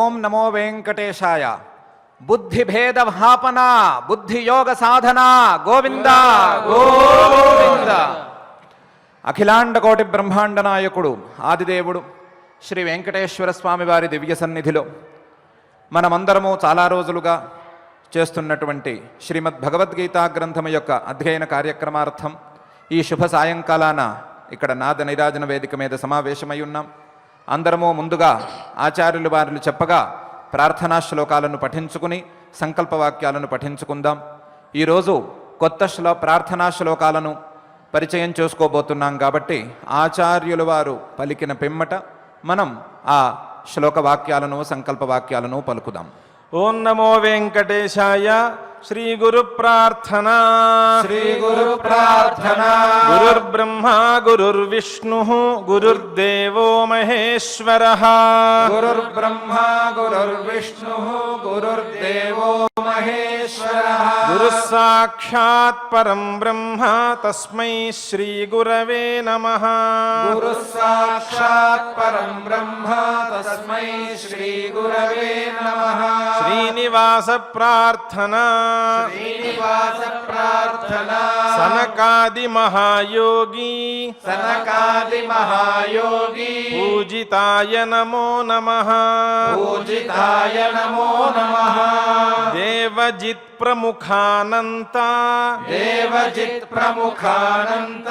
ఓం నమో వెంకటేశాయ. బుద్ధిభేద భాపన బుద్ధియోగ సాధన గోవింద గోవింద. అఖిలాండ కోటి బ్రహ్మాండ నాయకుడు ఆదిదేవుడు శ్రీ వెంకటేశ్వర స్వామి వారి దివ్య సన్నిధిలో మనమందరము చాలా రోజులుగా చేస్తున్నటువంటి శ్రీమద్ భగవద్గీతా గ్రంథం యొక్క అధ్యయన కార్యక్రమార్థం ఈ శుభ సాయంకాలాన ఇక్కడ నాద నిరాజన వేదిక మీద సమావేశమై ఉన్నాం. అందరము ముందుగా ఆచార్యులు వారు చెప్పగా ప్రార్థనా శ్లోకాలను పఠించుకుని సంకల్పవాక్యాలను పఠించుకుందాం. ఈరోజు కొత్త ప్రార్థనా శ్లోకాలను పరిచయం చేసుకోబోతున్నాం కాబట్టి ఆచార్యుల వారు పలికిన పిమ్మట మనం ఆ శ్లోక వాక్యాలను సంకల్ప వాక్యాలను పలుకుదాం. ఓం నమో వెంకటేశాయ. శ్రీ గురు ప్రార్థనా. శ్రీ గురు ప్రార్థనా. గురుర్బ్రహ్మ గురుర్విష్ణు గురుర్దేవో మహేశ్వరః. గురుర్బ్రహ్మ గురుర్విష్ణు గురుర్దేవో మహేశ్వరః. గురుః సాక్షాత్ పరం బ్రహ్మ తస్మై శ్రీ గురవే నమః. గురుః సాక్షాత్ పరం బ్రహ్మ తస్మై శ్రీ గురవే నమః. శ్రీనివాస ప్రార్థనా. శ్రీనివాస ప్రార్థనా. సనకాది మహాయోగి. సనకాది మహాయోగి. పూజితాయ నమో నమః. పూజితాయ నమో నమః. దేవజిత్ ప్రముఖానంత. దేవజిత్ ప్రముఖానంత.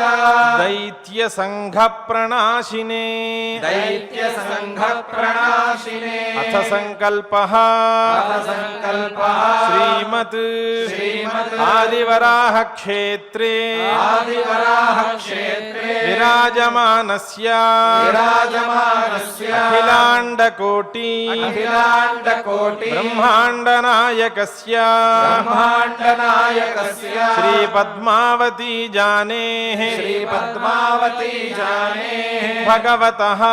దైత్య సంఘ ప్రణాశినే. దైత్య సంఘ ప్రణాశినే. అథ సంకల్పః. అథ సంకల్పః. శ్రీమత్ శ్రీమత్ ఆదివరాహ క్షేత్రే. ఆదివరాహ క్షేత్రే. విరాజమానస్య. విరాజమానస్య. అఖిలాండ కోటి. అఖిలాండ కోటి. బ్రహ్మాండ నాయకస్య. బ్రహ్మాండ నాయకస్య. శ్రీ పద్మావతి జానేః. శ్రీ పద్మావతి జానేః. భగవతః.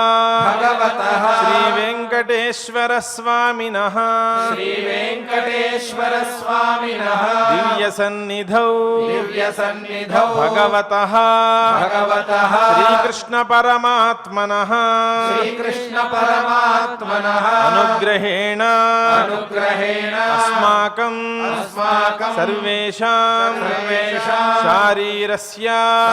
భగవతః. శ్రీ వెంకటేశ్వర స్వామినః. శ్రీ వెంకటేశ్వర స్వామినః. దివ్య సన్నిధౌ. దివ్య సన్నిధౌ. భగవతః. భగవతః. శ్రీకృష్ణ పరమాత్మనః. శ్రీకృష్ణ పరమాత్మనః. అనుగ్రహేణ. అనుగ్రహేణ. అస్మాకం. అస్మాకం. సర్వేషాం. సర్వేషాం. శారీరస్య.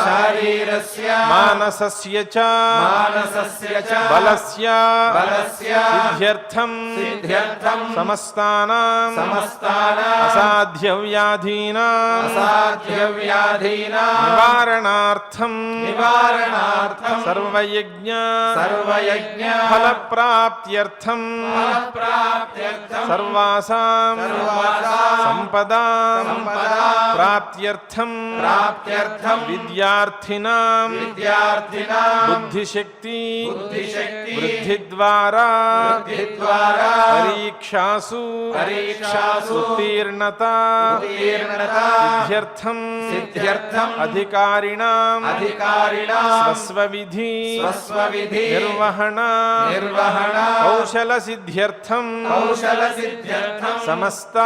శారీరస్య. మానసస్య చ. మానసస్య చ. బలస్య. బలస్య. సిద్ధ్యర్థం. సిద్ధ్యర్థం. సమస్తానాం. సమస్తానాం. అసాధ్య వ్యాధీనాం. అసాధ్య వ్యాధీనాం. నివారణార్థం. నివారణార్థం. సర్వయజ్ఞ. సర్వయజ్ఞ. ఫలప్రాప్త్యర్థం. ఫలప్రాప్త్యర్థం. సర్వాసాం. సర్వాసాం. సంపదాం. సంపదాం. ప్రాప్త్యర్థం. ప్రాప్త్యర్థం. విద్యార్థినాం. విద్యార్థినాం. బుద్ధిశక్తి. బుద్ధిశక్తి. వృద్ధిద్వారా. వృద్ధిద్వారా. పరీక్షాసు. పరీక్షాసు. ఉత్తీర్ణత. ఉత్తీర్ణత. సిద్ధ్యర్థం. సిద్ధ్యర్థం. అధికారిణాం. అధికారిణాం. స్వస్వవిధి. స్వస్వవిధి. నిర్వహణ. నిర్వహణ. కౌశల సిద్ధ్యర్థం. కౌశల సిద్ధ్యర్థం. సమస్త.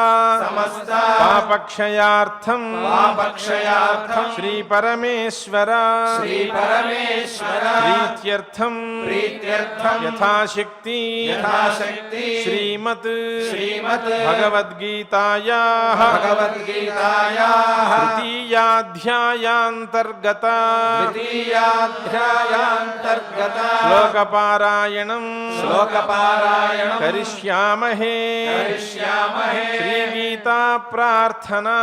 సమస్త. పాపక్షయార్థం. పాపక్షయార్థం. శ్రీ పరమేశ్వర. శ్రీ పరమేశ్వర. ప్రీత్యర్థం. ప్రీత్యర్థం. యథాశక్తి. యథాశక్తి. శ్రీమత్. శ్రీమత్ భగవద్గీతాయాః. భగవద్గీతాయాః. తృతీయాధ్యాయాంతర్గత. ద్వితీయాధ్యాయాంతర్గత. శ్లోకపారాయణం. శ్లోకపారాయణం. కరిష్యామహే. కరిష్యామహే. శ్రీగీతా ప్రార్థనా.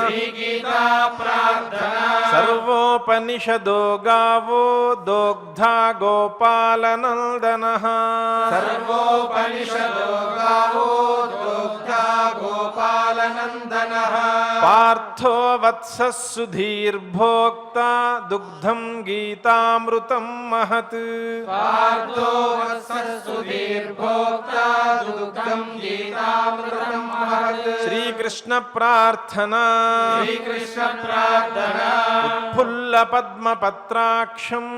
శ్రీగీతా ప్రార్థనా. సర్వోపనిషదో గావో దోగ్ధా గోపాలనందనః. సర్వోపనిషదో గావో దోగ్ధా గోపాలనందనః. పార్థో వత్సః సుధీర్భోక్తా దుగ్ధం గీతామృతం మహత్. పార్థో వత్సః సుధీర్భోక్తా దుగ్ధం గీతామృతం మహత్. శ్రీకృష్ణ ప్రార్థనా. శ్రీకృష్ణ ప్రార్థనా. ఉత్ఫుల్ల उत्फुल्लपद्मपत्राक्षम्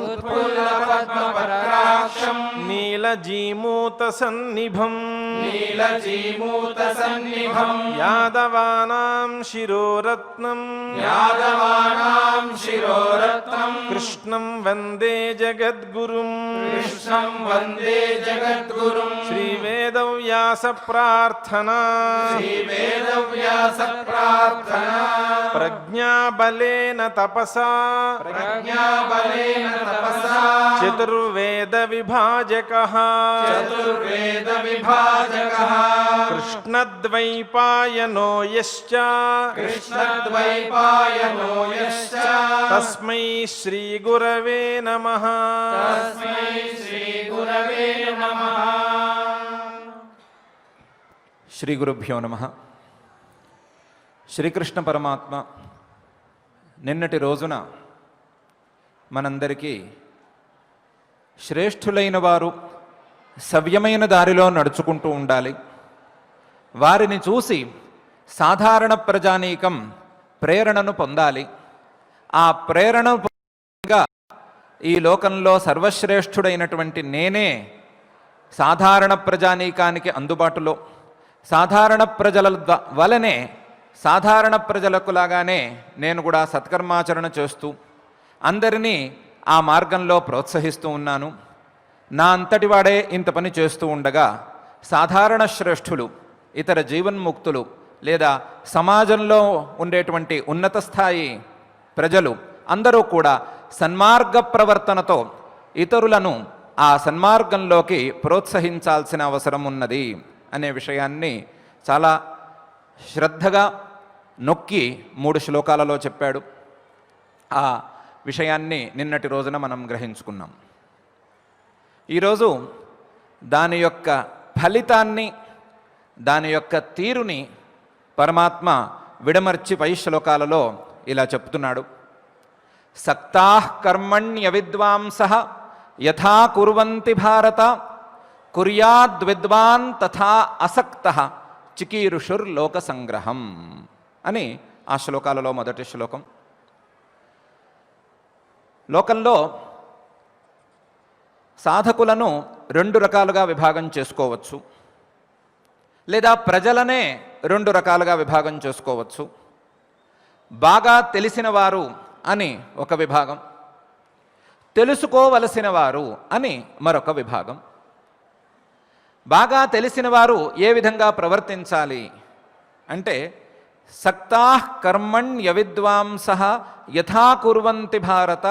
उत्फुल्लपद्मपत्राक्षम् नीलजीमूतसन्निभम् नीलजीमूतसन्निभम् यादवानां शिरोरत्नम् यादवानां शिरोरत्नम् कृष्णं वन्दे जगद्गुरुम् कृष्णं वन्दे जगद्गुरुम् श्रीवेदव्यासप्रार्थना श्रीवेदव्यासप्रार्थना प्रज्ञाबलेन तपसा प्रज्ञाबलेन तपसा चतुर्वेदविभाजकः चतुर्वेदविभाजकः कृष्णद्वैपायनो यश्च कृष्णद्वैपायनो यश्च तस्मै श्रीगुरवे नमः। तस्मै श्रीगुरवे नमः। శ్రీ గురుభ్యో నమః. శ్రీకృష్ణ పరమాత్మ నిన్నటి రోజున మనందరికీ శ్రేష్ఠులైన వారు సవ్యమైన దారిలో నడుచుకుంటూ ఉండాలి, వారిని చూసి సాధారణ ప్రజానీకం ప్రేరణను పొందాలి, ఆ ప్రేరణగా ఈ లోకంలో సర్వశ్రేష్ఠుడైనటువంటి నేనే సాధారణ ప్రజానీకానికి అందుబాటులో, సాధారణ ప్రజల వలనే సాధారణ ప్రజలకు లాగానే నేను కూడా సత్కర్మాచరణ చేస్తూ అందరినీ ఆ మార్గంలో ప్రోత్సహిస్తూ ఉన్నాను. నా అంతటి వాడే ఇంత పని చేస్తూ ఉండగా సాధారణ శ్రేష్ఠులు, ఇతర జీవన్ముక్తులు లేదా సమాజంలో ఉండేటువంటి ఉన్నత స్థాయి ప్రజలు అందరూ కూడా సన్మార్గ ప్రవర్తనతో ఇతరులను ఆ సన్మార్గంలోకి ప్రోత్సహించాల్సిన అవసరం ఉన్నది అనే విషయాన్ని చాలా శ్రద్ధగా నొక్కి 3 శ్లోకాలలో చెప్పాడు. ఆ విషయాన్ని నిన్నటి రోజున మనం గ్రహించుకున్నాం. ఈరోజు దాని యొక్క ఫలితాన్ని, దాని యొక్క తీరుని పరమాత్మ విడమర్చి పై శ్లోకాలలో ఇలా చెప్తున్నాడు. సక్తాః కర్మణ్య విద్వాంసః యథా కుర్వంతి భారత కుర్యాద్విద్వాన్ తథా అసక్తః చికీరుషుర్లోక సంగ్రహం అని ఆ శ్లోకాలలో మొదటి శ్లోకం. లోకంలో సాధకులను 2 రకాలుగా విభాగం చేసుకోవచ్చు, లేదా ప్రజలనే 2 రకాలుగా విభాగం చేసుకోవచ్చు. బాగా తెలిసిన వారు అని ఒక విభాగం, తెలుసుకోవలసిన వారు అని మరొక విభాగం. బాగా తెలిసిన వారు ఏ విధంగా ప్రవర్తించాలి అంటే సక్తాః కర్మణ్య విద్వాంసః యథా కుర్వంతి భారత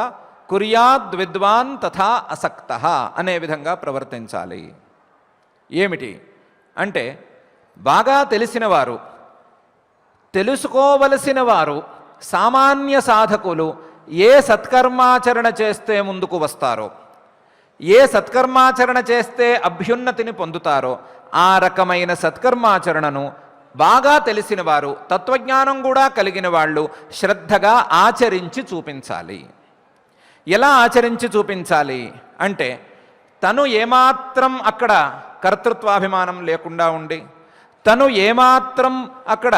కుర్యాద్విద్వాన్ తథా అసక్తః అనే విధంగా ప్రవర్తించాలి. ఏమిటి అంటే బాగా తెలిసిన వారు, తెలుసుకోవలసిన వారు, సామాన్య సాధకులు ఏ సత్కర్మాచరణ చేస్తే ముందుకు వస్తారో, ఏ సత్కర్మాచరణ చేస్తే అభ్యున్నతిని పొందుతారో ఆ రకమైన సత్కర్మాచరణను బాగా తెలిసిన వారు, తత్వజ్ఞానం కూడా కలిగిన వాళ్ళు శ్రద్ధగా ఆచరించి చూపించాలి. ఎలా ఆచరించి చూపించాలి అంటే తను ఏమాత్రం అక్కడ కర్తృత్వాభిమానం లేకుండా ఉండి, తను ఏమాత్రం అక్కడ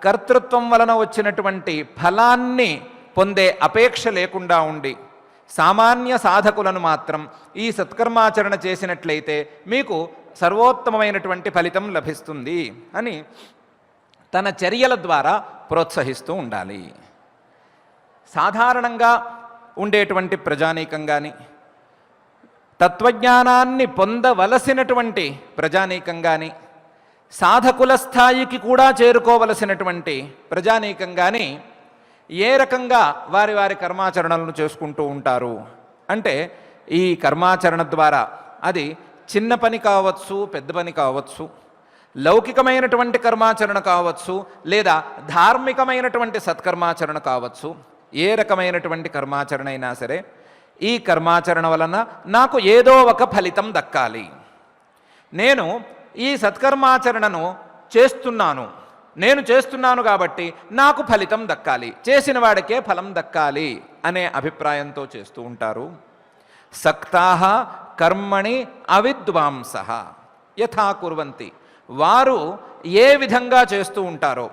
కర్తృత్వం వలన వచ్చినటువంటి ఫలాన్ని పొందే అపేక్ష లేకుండా ఉండి, సామాన్య సాధకులను మాత్రం ఈ సత్కర్మాచరణ చేసినట్లయితే మీకు సర్వోత్తమమైనటువంటి ఫలితం లభిస్తుంది అని తన చర్యల ద్వారా ప్రోత్సహిస్తూ ఉండాలి. సాధారణంగా ఉండేటువంటి ప్రజానీకం కానీ, తత్వజ్ఞానాన్ని పొందవలసినటువంటి ప్రజానీకం కానీ, సాధకుల స్థాయికి కూడా చేరుకోవలసినటువంటి ప్రజానీకం కానీ ఏ రకంగా వారి వారి కర్మాచరణలను చేసుకుంటూ ఉంటారు అంటే ఈ కర్మాచరణ ద్వారా అది చిన్న పని కావచ్చు, పెద్ద పని కావచ్చు, లౌకికమైనటువంటి కర్మాచరణ కావచ్చు, లేదా ధార్మికమైనటువంటి సత్కర్మాచరణ కావచ్చు, ఏ రకమైనటువంటి కర్మాచరణ అయినా సరే ఈ కర్మాచరణ వలన నాకు ఏదో ఒక ఫలితం దక్కాలి. నేను ఈ సత్కర్మాచరణను చేస్తున్నాను కాబట్టి నాకు ఫలితం దక్కాలి, చేసిన వాడికే ఫలం దక్కాలి అనే అభిప్రాయంతో చేస్తూ ఉంటారు. సక్తాః కర్మణి అవిద్వాంసః యథా కుర్వంతి, వారు ఏ విధంగా చేస్తూ ఉంటారో,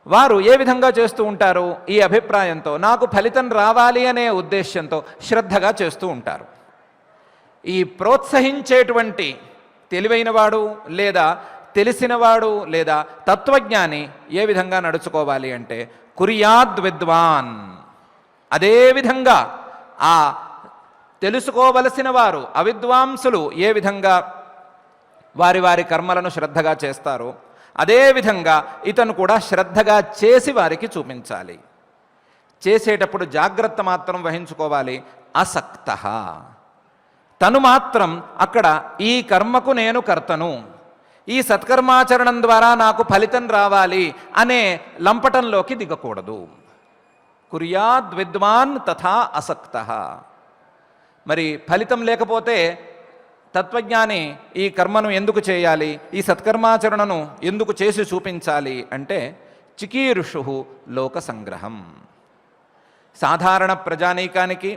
వారు ఏ విధంగా చేస్తూ ఉంటారు? ఈ అభిప్రాయంతో, నాకు ఫలితం రావాలి అనే ఉద్దేశ్యంతో శ్రద్ధగా చేస్తూ ఉంటారు. ఈ ప్రోత్సహించేటువంటి తెలివైనవాడు లేదా తెలిసినవాడు లేదా తత్వజ్ఞాని ఏ విధంగా నడుచుకోవాలి అంటే, కుర్యాద్ విద్వాన్, అదేవిధంగా ఆ తెలుసుకోవలసిన వారు అవిద్వాంసులు ఏ విధంగా వారి వారి కర్మలను శ్రద్ధగా చేస్తారో అదేవిధంగా ఇతను కూడా శ్రద్ధగా చేసి వారికి చూపించాలి. చేసేటప్పుడు జాగ్రత్త మాత్రం వహించుకోవాలి. అసక్త, తను మాత్రం అక్కడ ఈ కర్మకు నేను కర్తను, ఈ సత్కర్మాచరణం ద్వారా నాకు ఫలితం రావాలి అనే లంపటంలోకి దిగకూడదు. కుర్యాద్ విద్వాన్ తథా అసక్త. మరి ఫలితం లేకపోతే తత్వజ్ఞాని ఈ కర్మను ఎందుకు చేయాలి, ఈ సత్కర్మాచరణను ఎందుకు చేసి చూపించాలి అంటే, చికీర్షు లోక సంగ్రహం. సాధారణ ప్రజానీకానికి,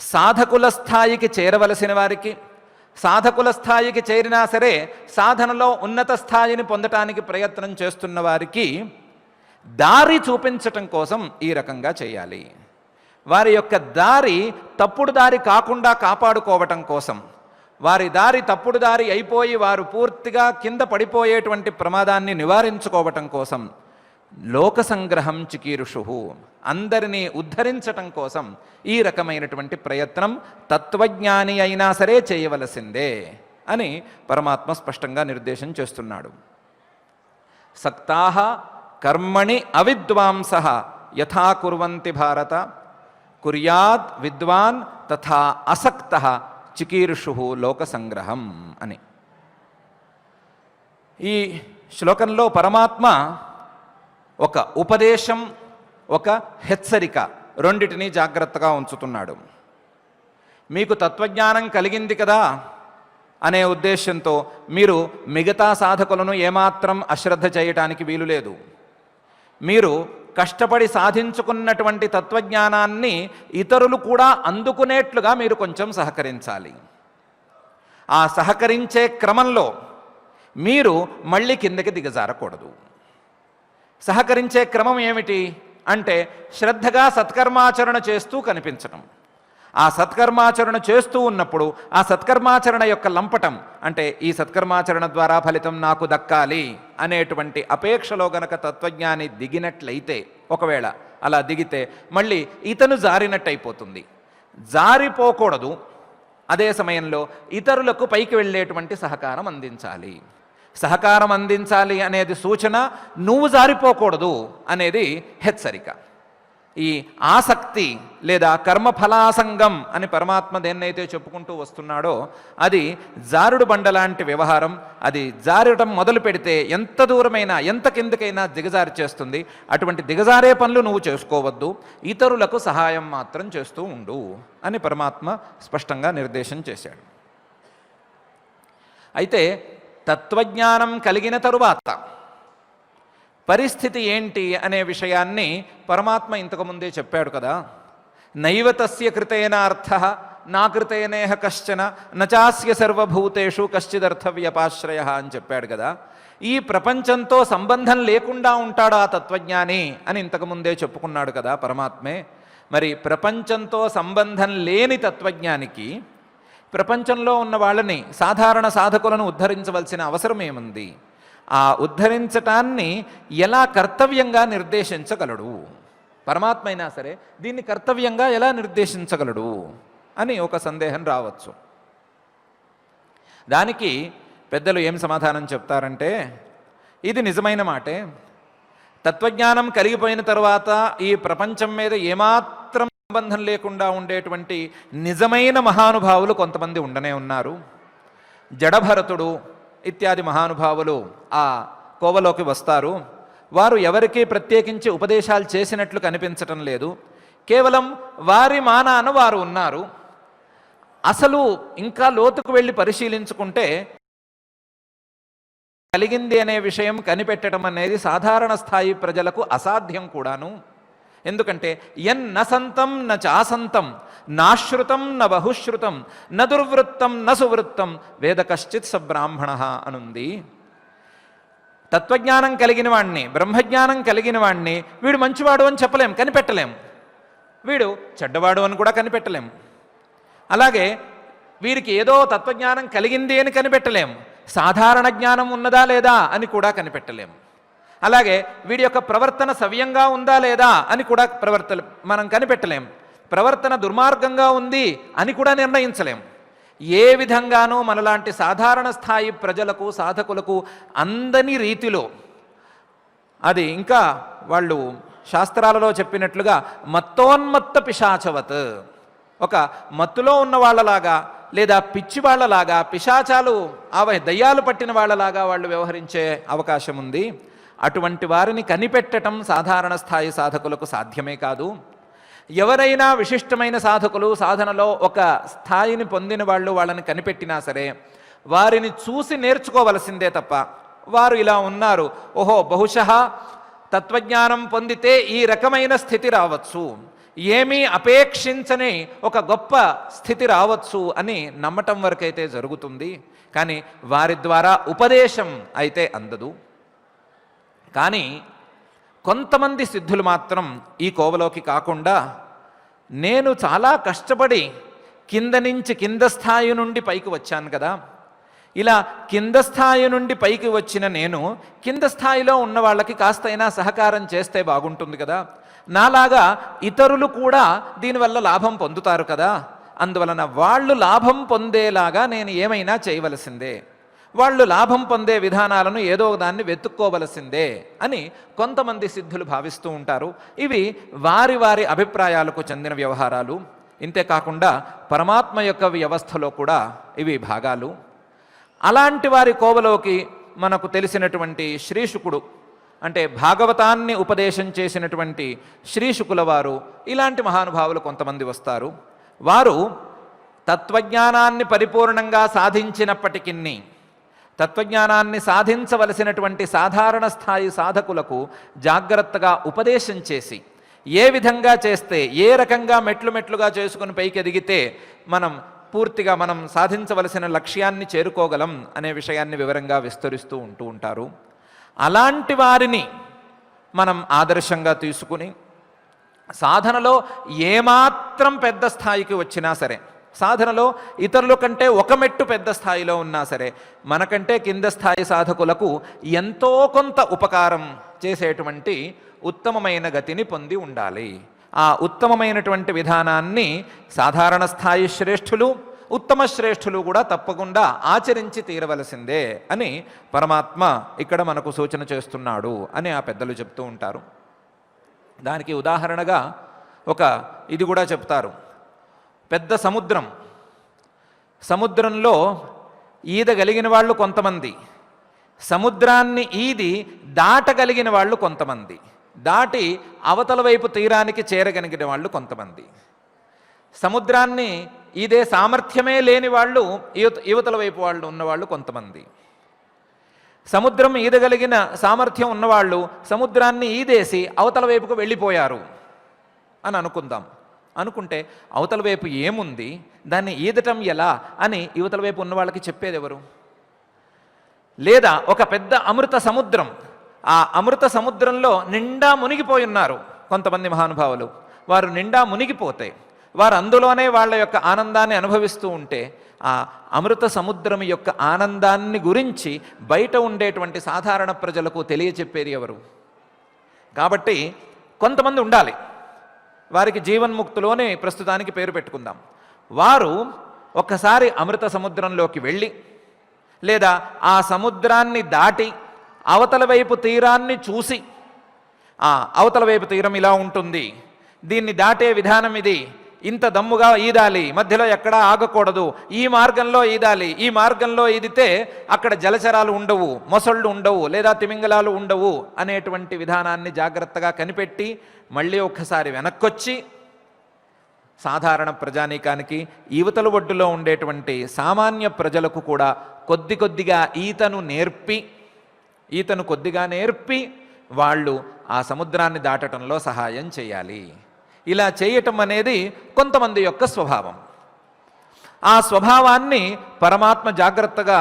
సాధకుల స్థాయికి చేరవలసిన వారికి, సాధకుల స్థాయికి చేరినా సరే సాధనలో ఉన్నత స్థాయిని పొందటానికి ప్రయత్నం చేస్తున్న వారికి దారి చూపించటం కోసం ఈ రకంగా చేయాలి. వారి యొక్క దారి తప్పుడు దారి కాకుండా కాపాడుకోవటం కోసం, వారి దారి తప్పుడు దారి అయిపోయి వారు పూర్తిగా కింద పడిపోయేటువంటి ప్రమాదాన్ని నివారించుకోవటం కోసం లోక సంగ్రహం చికీర్షు, అందరినీ ఉద్ధరించటం కోసం ఈ రకమైనటువంటి ప్రయత్నం తత్వజ్ఞాని అయినా సరే చేయవలసిందే అని పరమాత్మ స్పష్టంగా నిర్దేశం చేస్తున్నాడు. సక్తాః కర్మణి అవిద్వాంసః యథా కుర్వంతి భారత, కుర్యాద్ విద్వాన్ తథా అసక్తః చికీర్షు లోక సంగ్రహం అని. ఈ శ్లోకంలో పరమాత్మ ఒక ఉపదేశం, ఒక హెచ్చరిక రెండిటినీ జాగ్రత్తగా ఉంచుతున్నాడు. మీకు తత్వజ్ఞానం కలిగింది కదా అనే ఉద్దేశంతో మీరు మిగతా సాధకులను ఏమాత్రం అశ్రద్ధ చేయటానికి వీలు లేదు. మీరు కష్టపడి సాధించుకున్నటువంటి తత్వజ్ఞానాన్ని ఇతరులు కూడా అందుకునేట్లుగా మీరు కొంచెం సహకరించాలి. ఆ సహకరించే క్రమంలో మీరు మళ్ళీ కిందకి దిగజారకూడదు. సహకరించే క్రమం ఏమిటి అంటే, శ్రద్ధగా సత్కర్మాచరణ చేస్తూ కనిపించటం. ఆ సత్కర్మాచరణ చేస్తూ ఉన్నప్పుడు ఆ సత్కర్మాచరణ యొక్క లంపటం అంటే, ఈ సత్కర్మాచరణ ద్వారా ఫలితం నాకు దక్కాలి అనేటువంటి అపేక్షలో గనక తత్వజ్ఞాని దిగినట్లయితే, ఒకవేళ అలా దిగితే మళ్ళీ ఇతను జారినట్టయిపోతుంది. జారిపోకూడదు. అదే సమయంలో ఇతరులకు పైకి వెళ్ళేటువంటి సహకారం అందించాలి. సహకారం అందించాలి అనేది సూచన, నువ్వు జారిపోకూడదు అనేది హెచ్చరిక. ఈ ఆసక్తి లేదా కర్మఫలాసంగం అని పరమాత్మ దేన్నైతే చెప్పుకుంటూ వస్తున్నాడో అది జారుడు బండలాంటి వ్యవహారం. అది జారటం మొదలు పెడితే ఎంత దూరమైనా ఎంత కిందకైనా దిగజారి చేస్తుంది. అటువంటి దిగజారే పనులు నువ్వు చేసుకోవద్దు, ఇతరులకు సహాయం మాత్రం చేస్తూ ఉండు అని పరమాత్మ స్పష్టంగా నిర్దేశం చేశాడు. అయితే తత్వజ్ఞానం కలిగిన తరువాత పరిస్థితి ఏంటి అనే విషయాన్ని పరమాత్మ ఇంతకుముందే చెప్పాడు కదా. నైవ తస్య కృతేన అర్థః నా కృతేనేహ కశ్చన నచాస్య సర్వభూతేషు కశ్చిదర్థవ్యపాశ్రయ అని చెప్పాడు కదా. ఈ ప్రపంచంతో సంబంధం లేకుండా ఉంటాడు ఆ తత్వజ్ఞాని అని ఇంతకుముందే చెప్పుకున్నాడు కదా పరమాత్మే. మరి ప్రపంచంతో సంబంధం లేని తత్వజ్ఞానికి ప్రపంచంలో ఉన్న వాళ్ళని, సాధారణ సాధకులను ఉద్ధరించవలసిన అవసరం ఏముంది? ఆ ఉద్ధరించటాన్ని ఎలా కర్తవ్యంగా నిర్దేశించగలడు? పరమాత్మ అయినా సరే దీన్ని కర్తవ్యంగా ఎలా నిర్దేశించగలడు అని ఒక సందేహం రావచ్చు. దానికి పెద్దలు ఏం సమాధానం చెప్తారంటే, ఇది నిజమైన మాటే. తత్వజ్ఞానం కలిగిపోయిన తర్వాత ఈ ప్రపంచం మీద ఏమాత్రం సంబంధం లేకుండా ఉండేటువంటి నిజమైన మహానుభావులు కొంతమంది ఉండనే ఉన్నారు. జడభరతుడు ఇత్యాది మహానుభావులు ఆ కోవలోకి వస్తారు. వారు ఎవరికీ ప్రత్యేకించి ఉపదేశాలు చేసినట్లు కనిపించటం లేదు. కేవలం వారి మానాన వారు ఉన్నారు. అసలు ఇంకా లోతుకు వెళ్ళి పరిశీలించుకుంటే కలిగింది అనే విషయం కనిపెట్టడం అనేది సాధారణ స్థాయి ప్రజలకు అసాధ్యం కూడాను. ఎందుకంటే ఎన్న సంతం న చాసంతం నాశ్రుతం న బహుశ్రుతం న దుర్వృత్తం న సువృత్తం వేద కశ్చిత్ సబ్రాహ్మణ అనుంది. తత్వజ్ఞానం కలిగిన వాణ్ణి, బ్రహ్మజ్ఞానం కలిగిన వాణ్ణి వీడు మంచివాడు అని చెప్పలేం, కనిపెట్టలేం. వీడు చెడ్డవాడు అని కూడా కనిపెట్టలేం. అలాగే వీరికి ఏదో తత్వజ్ఞానం కలిగింది అని కనిపెట్టలేం, సాధారణ జ్ఞానం ఉన్నదా లేదా అని కూడా కనిపెట్టలేం. అలాగే వీడి యొక్క ప్రవర్తన సవ్యంగా ఉందా లేదా అని కూడా మనం కనిపెట్టలేం. ప్రవర్తన దుర్మార్గంగా ఉంది అని కూడా నిర్ణయించలేం. ఏ విధంగానూ మనలాంటి సాధారణ స్థాయి ప్రజలకు, సాధకులకు అందని రీతిలో అది ఇంకా వాళ్ళు శాస్త్రాలలో చెప్పినట్లుగా మత్తోన్మత్త పిశాచవత్, ఒక మత్తులో ఉన్న వాళ్ళలాగా లేదా పిచ్చి వాళ్ళలాగా, పిశాచాలు దయ్యాలు పట్టిన వాళ్ళలాగా వాళ్ళు వ్యవహరించే అవకాశం ఉంది. అటువంటి వారిని కనిపెట్టడం సాధారణ స్థాయి సాధకులకు సాధ్యమే కాదు. ఎవరైనా విశిష్టమైన సాధకులు, సాధనలో ఒక స్థాయిని పొందిన వాళ్ళు వాళ్ళని కనిపెట్టినా సరే వారిని చూసి నేర్చుకోవలసిందే తప్ప, వారు ఇలా ఉన్నారు, ఓహో బహుశః తత్వజ్ఞానం పొందితే ఈ రకమైన స్థితి రావచ్చు, ఏమీ అపేక్షించని ఒక గొప్ప స్థితి రావచ్చు అని నమ్మటం వరకైతే జరుగుతుంది. కానీ వారి ద్వారా ఉపదేశం అయితే అందదు. కానీ కొంతమంది సిద్ధులు మాత్రం ఈ కోవలోకి కాకుండా, నేను చాలా కష్టపడి కింద నుంచి, కింద స్థాయి నుండి పైకి వచ్చాను కదా, ఇలా కింద స్థాయి నుండి పైకి వచ్చిన నేను కింద స్థాయిలో ఉన్న వాళ్ళకి కాస్తైనా సహకారం చేస్తే బాగుంటుంది కదా, నాలాగా ఇతరులు కూడా దీనివల్ల లాభం పొందుతారు కదా, అందువలన వాళ్ళు లాభం పొందేలాగా నేను ఏమైనా చేయవలసిందే, వాళ్ళు లాభం పొందే విధానాలను ఏదో దాన్ని వెతుక్కోవలసిందే అని కొంతమంది సిద్ధులు భావిస్తూ ఉంటారు. ఇవి వారి వారి అభిప్రాయాలకు చెందిన వ్యవహారాలు. ఇంతేకాకుండా పరమాత్మ యొక్క వ్యవస్థలో కూడా ఇవి భాగాలు. అలాంటి వారి కోవలోకి మనకు తెలిసినటువంటి శ్రీశుకుడు, అంటే భాగవతాన్ని ఉపదేశం చేసినటువంటి శ్రీశుకుల వారు, ఇలాంటి మహానుభావులు కొంతమంది వస్తారు. వారు తత్వజ్ఞానాన్ని పరిపూర్ణంగా సాధించినప్పటికీ తత్వజ్ఞానాన్ని సాధించవలసినటువంటి సాధారణ స్థాయి సాధకులకు జాగ్రత్తగా ఉపదేశం చేసి, ఏ విధంగా చేస్తే, ఏ రకంగా మెట్లుగా చేసుకుని పైకి ఎదిగితే పూర్తిగా మనం సాధించవలసిన లక్ష్యాన్ని చేరుకోగలం అనే విషయాన్ని వివరంగా విస్తరిస్తూ ఉంటారు. అలాంటి వారిని మనం ఆదర్శంగా తీసుకుని సాధనలో ఏమాత్రం పెద్ద స్థాయికి వచ్చినా సరే, సాధనలో ఇతరుల కంటే ఒక మెట్టు పెద్ద స్థాయిలో ఉన్నా సరే, మనకంటే కింద స్థాయి సాధకులకు ఎంతో కొంత ఉపకారం చేసేటువంటి ఉత్తమమైన గతిని పొంది ఉండాలి. ఆ ఉత్తమమైనటువంటి విధానాన్ని సాధారణ స్థాయి శ్రేష్ఠులు, ఉత్తమ శ్రేష్ఠులు కూడా తప్పకుండా ఆచరించి తీరవలసిందే అని పరమాత్మ ఇక్కడ మనకు సూచన చేస్తున్నాడు అని ఆ పెద్దలు చెప్తూ ఉంటారు. దానికి ఉదాహరణగా ఇది కూడా చెప్తారు. పెద్ద సముద్రంలో ఈదగలిగిన వాళ్ళు కొంతమంది, సముద్రాన్ని ఈది దాటగలిగిన వాళ్ళు కొంతమంది, దాటి అవతల వైపు తీరానికి చేరగలిగిన వాళ్ళు కొంతమంది, సముద్రాన్ని ఈదే సామర్థ్యమే లేని వాళ్ళు, యువతల వైపు వాళ్ళు ఉన్నవాళ్ళు కొంతమంది, సముద్రం ఈదగలిగిన సామర్థ్యం ఉన్నవాళ్ళు సముద్రాన్ని ఈదేసి అవతల వైపుకు వెళ్ళిపోయారు అని అనుకుంటే అవతల వైపు ఏముంది, దాన్ని ఈదటం ఎలా అని యువతల వైపు ఉన్న వాళ్ళకి చెప్పేది ఎవరు? లేదా ఒక పెద్ద అమృత సముద్రం, ఆ అమృత సముద్రంలో నిండా మునిగిపోయి ఉన్నారు కొంతమంది మహానుభావులు. వారు నిండా మునిగిపోతే వారు అందులోనే వాళ్ళ యొక్క ఆనందాన్ని అనుభవిస్తూ ఉంటే, ఆ అమృత సముద్రం యొక్క ఆనందాన్ని గురించి బయట ఉండేటువంటి సాధారణ ప్రజలకు తెలియచెప్పేది ఎవరు? కాబట్టి కొంతమంది ఉండాలి, వారికి జీవన్ముక్తులోనే ప్రస్తుతానికి పేరు పెట్టుకుందాం. వారు ఒక్కసారి అమృత సముద్రంలోకి వెళ్ళి, లేదా ఆ సముద్రాన్ని దాటి అవతల వైపు తీరాన్ని చూసి, అవతల వైపు తీరం ఇలా ఉంటుంది, దీన్ని దాటే విధానం ఇది, ఇంత దమ్ముగా ఈదాలి, మధ్యలో ఎక్కడా ఆగకూడదు, ఈ మార్గంలో ఈదాలి, ఈ మార్గంలో ఈదితే అక్కడ జలచరాలు ఉండవు, మొసళ్ళు ఉండవు, లేదా తిమింగలాలు ఉండవు అనేటువంటి విధానాన్ని జాగ్రత్తగా కనిపెట్టి మళ్ళీ ఒక్కసారి వెనక్కొచ్చి సాధారణ ప్రజానీకానికి, యువతల ఒడ్డులో ఉండేటువంటి సామాన్య ప్రజలకు కూడా కొద్దిగా ఈతను కొద్దిగా నేర్పి వాళ్ళు ఆ సముద్రాన్ని దాటడంలో సహాయం చేయాలి. ఇలా చేయటం అనేది కొంతమంది యొక్క స్వభావం. ఆ స్వభావాన్ని పరమాత్మ జాగ్రత్తగా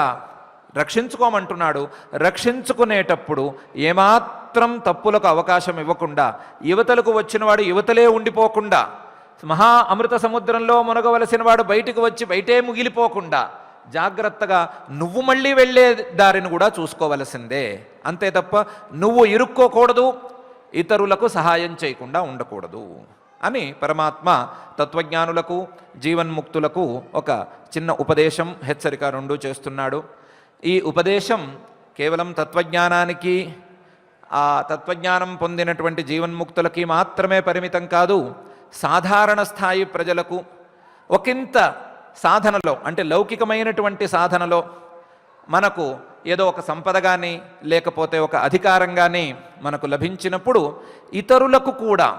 రక్షించుకోమంటున్నాడు. రక్షించుకునేటప్పుడు ఏమాత్రం తప్పులకు అవకాశం ఇవ్వకుండా, యువతలకు వచ్చినవాడు యువతలే ఉండిపోకుండా, మహా అమృత సముద్రంలో మునగవలసిన వాడు బయటికి వచ్చి బయటే ముగిలిపోకుండా జాగ్రత్తగా నువ్వు మళ్ళీ వెళ్ళే దారిని కూడా చూసుకోవలసిందే. అంతే తప్ప నువ్వు ఇరుక్కోకూడదు, ఇతరులకు సహాయం చేయకుండా ఉండకూడదు అని పరమాత్మ తత్వజ్ఞానులకు జీవన్ముక్తులకు ఒక చిన్న ఉపదేశం, హెచ్చరిక రెండూ చేస్తున్నాడు. ఈ ఉపదేశం కేవలం తత్వజ్ఞానానికి, ఆ తత్వజ్ఞానం పొందినటువంటి జీవన్ముక్తులకి మాత్రమే పరిమితం కాదు, సాధారణ స్థాయి ప్రజలకు ఒకంత సాధనలో, అంటే లౌకికమైనటువంటి సాధనలో మనకు ఏదో ఒక సంపద కానీ లేకపోతే ఒక అధికారం కానీ మనకు లభించినప్పుడు ఇతరులకు కూడా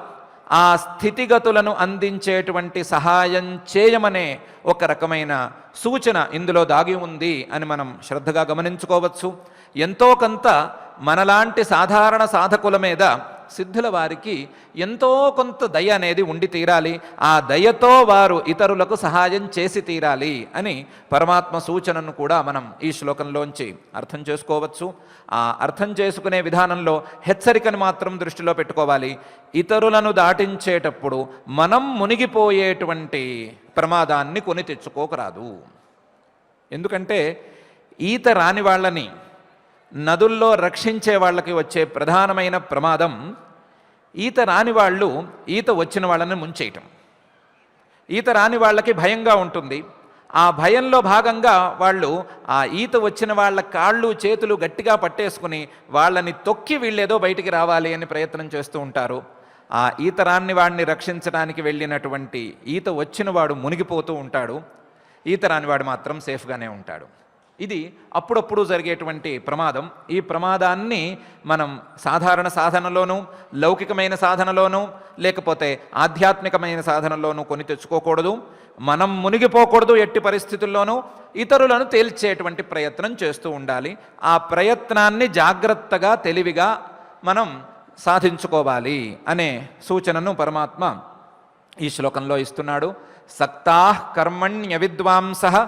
ఆ స్థితిగతులను అందించేటువంటి సహాయం చేయమనే ఒక రకమైన సూచన ఇందులో దాగి ఉంది అని మనం శ్రద్ధగా గమనించుకోవచ్చు. ఎంతో కొంత మనలాంటి సాధారణ సాధకుల మీద సిద్ధుల వారికి ఎంతో కొంత దయ అనేది ఉండి తీరాలి. ఆ దయతో వారు ఇతరులకు సహాయం చేసి తీరాలి అని పరమాత్మ సూచనను కూడా మనం ఈ శ్లోకంలోంచి అర్థం చేసుకోవచ్చు. ఆ అర్థం చేసుకునే విధానంలో హెచ్చరికను మాత్రం దృష్టిలో పెట్టుకోవాలి. ఇతరులను దాటించేటప్పుడు మనం మునిగిపోయేటువంటి ప్రమాదాన్ని కొని తెచ్చుకోకరాదు. ఎందుకంటే ఈత రాని వాళ్ళని నదుల్లో రక్షించే వాళ్ళకి వచ్చే ప్రధానమైన ప్రమాదం ఈత రాని వాళ్ళు ఈత వచ్చిన వాళ్ళని ముంచేయటం. ఈత రాని వాళ్ళకి భయంగా ఉంటుంది. ఆ భయంలో భాగంగా వాళ్ళు ఆ ఈత వచ్చిన వాళ్ళ కాళ్ళు చేతులు గట్టిగా పట్టేసుకుని వాళ్ళని తొక్కి వీళ్ళేదో బయటికి రావాలి అని ప్రయత్నం చేస్తూ ఉంటారు. ఆ ఈత రాని వాడిని రక్షించడానికి వెళ్ళినటువంటి ఈత వచ్చిన వాడు మునిగిపోతూ ఉంటాడు, ఈత రానివాడు మాత్రం సేఫ్గానే ఉంటాడు. ఇది అప్పుడప్పుడు జరిగేటువంటి ప్రమాదం. ఈ ప్రమాదాన్ని మనం సాధారణ సాధనలోనూ, లౌకికమైన సాధనలోనూ, లేకపోతే ఆధ్యాత్మికమైన సాధనలోనూ కొని తెచ్చుకోకూడదు. మనం మునిగిపోకూడదు ఎట్టి పరిస్థితుల్లోనూ. ఇతరులను తేల్చేటువంటి ప్రయత్నం చేస్తూ ఉండాలి. ఆ ప్రయత్నాన్ని జాగ్రత్తగా, తెలివిగా మనం సాధించుకోవాలి అనే సూచనను పరమాత్మ ఈ శ్లోకంలో ఇస్తున్నాడు. సక్తాః కర్మణ్య విద్వాంసః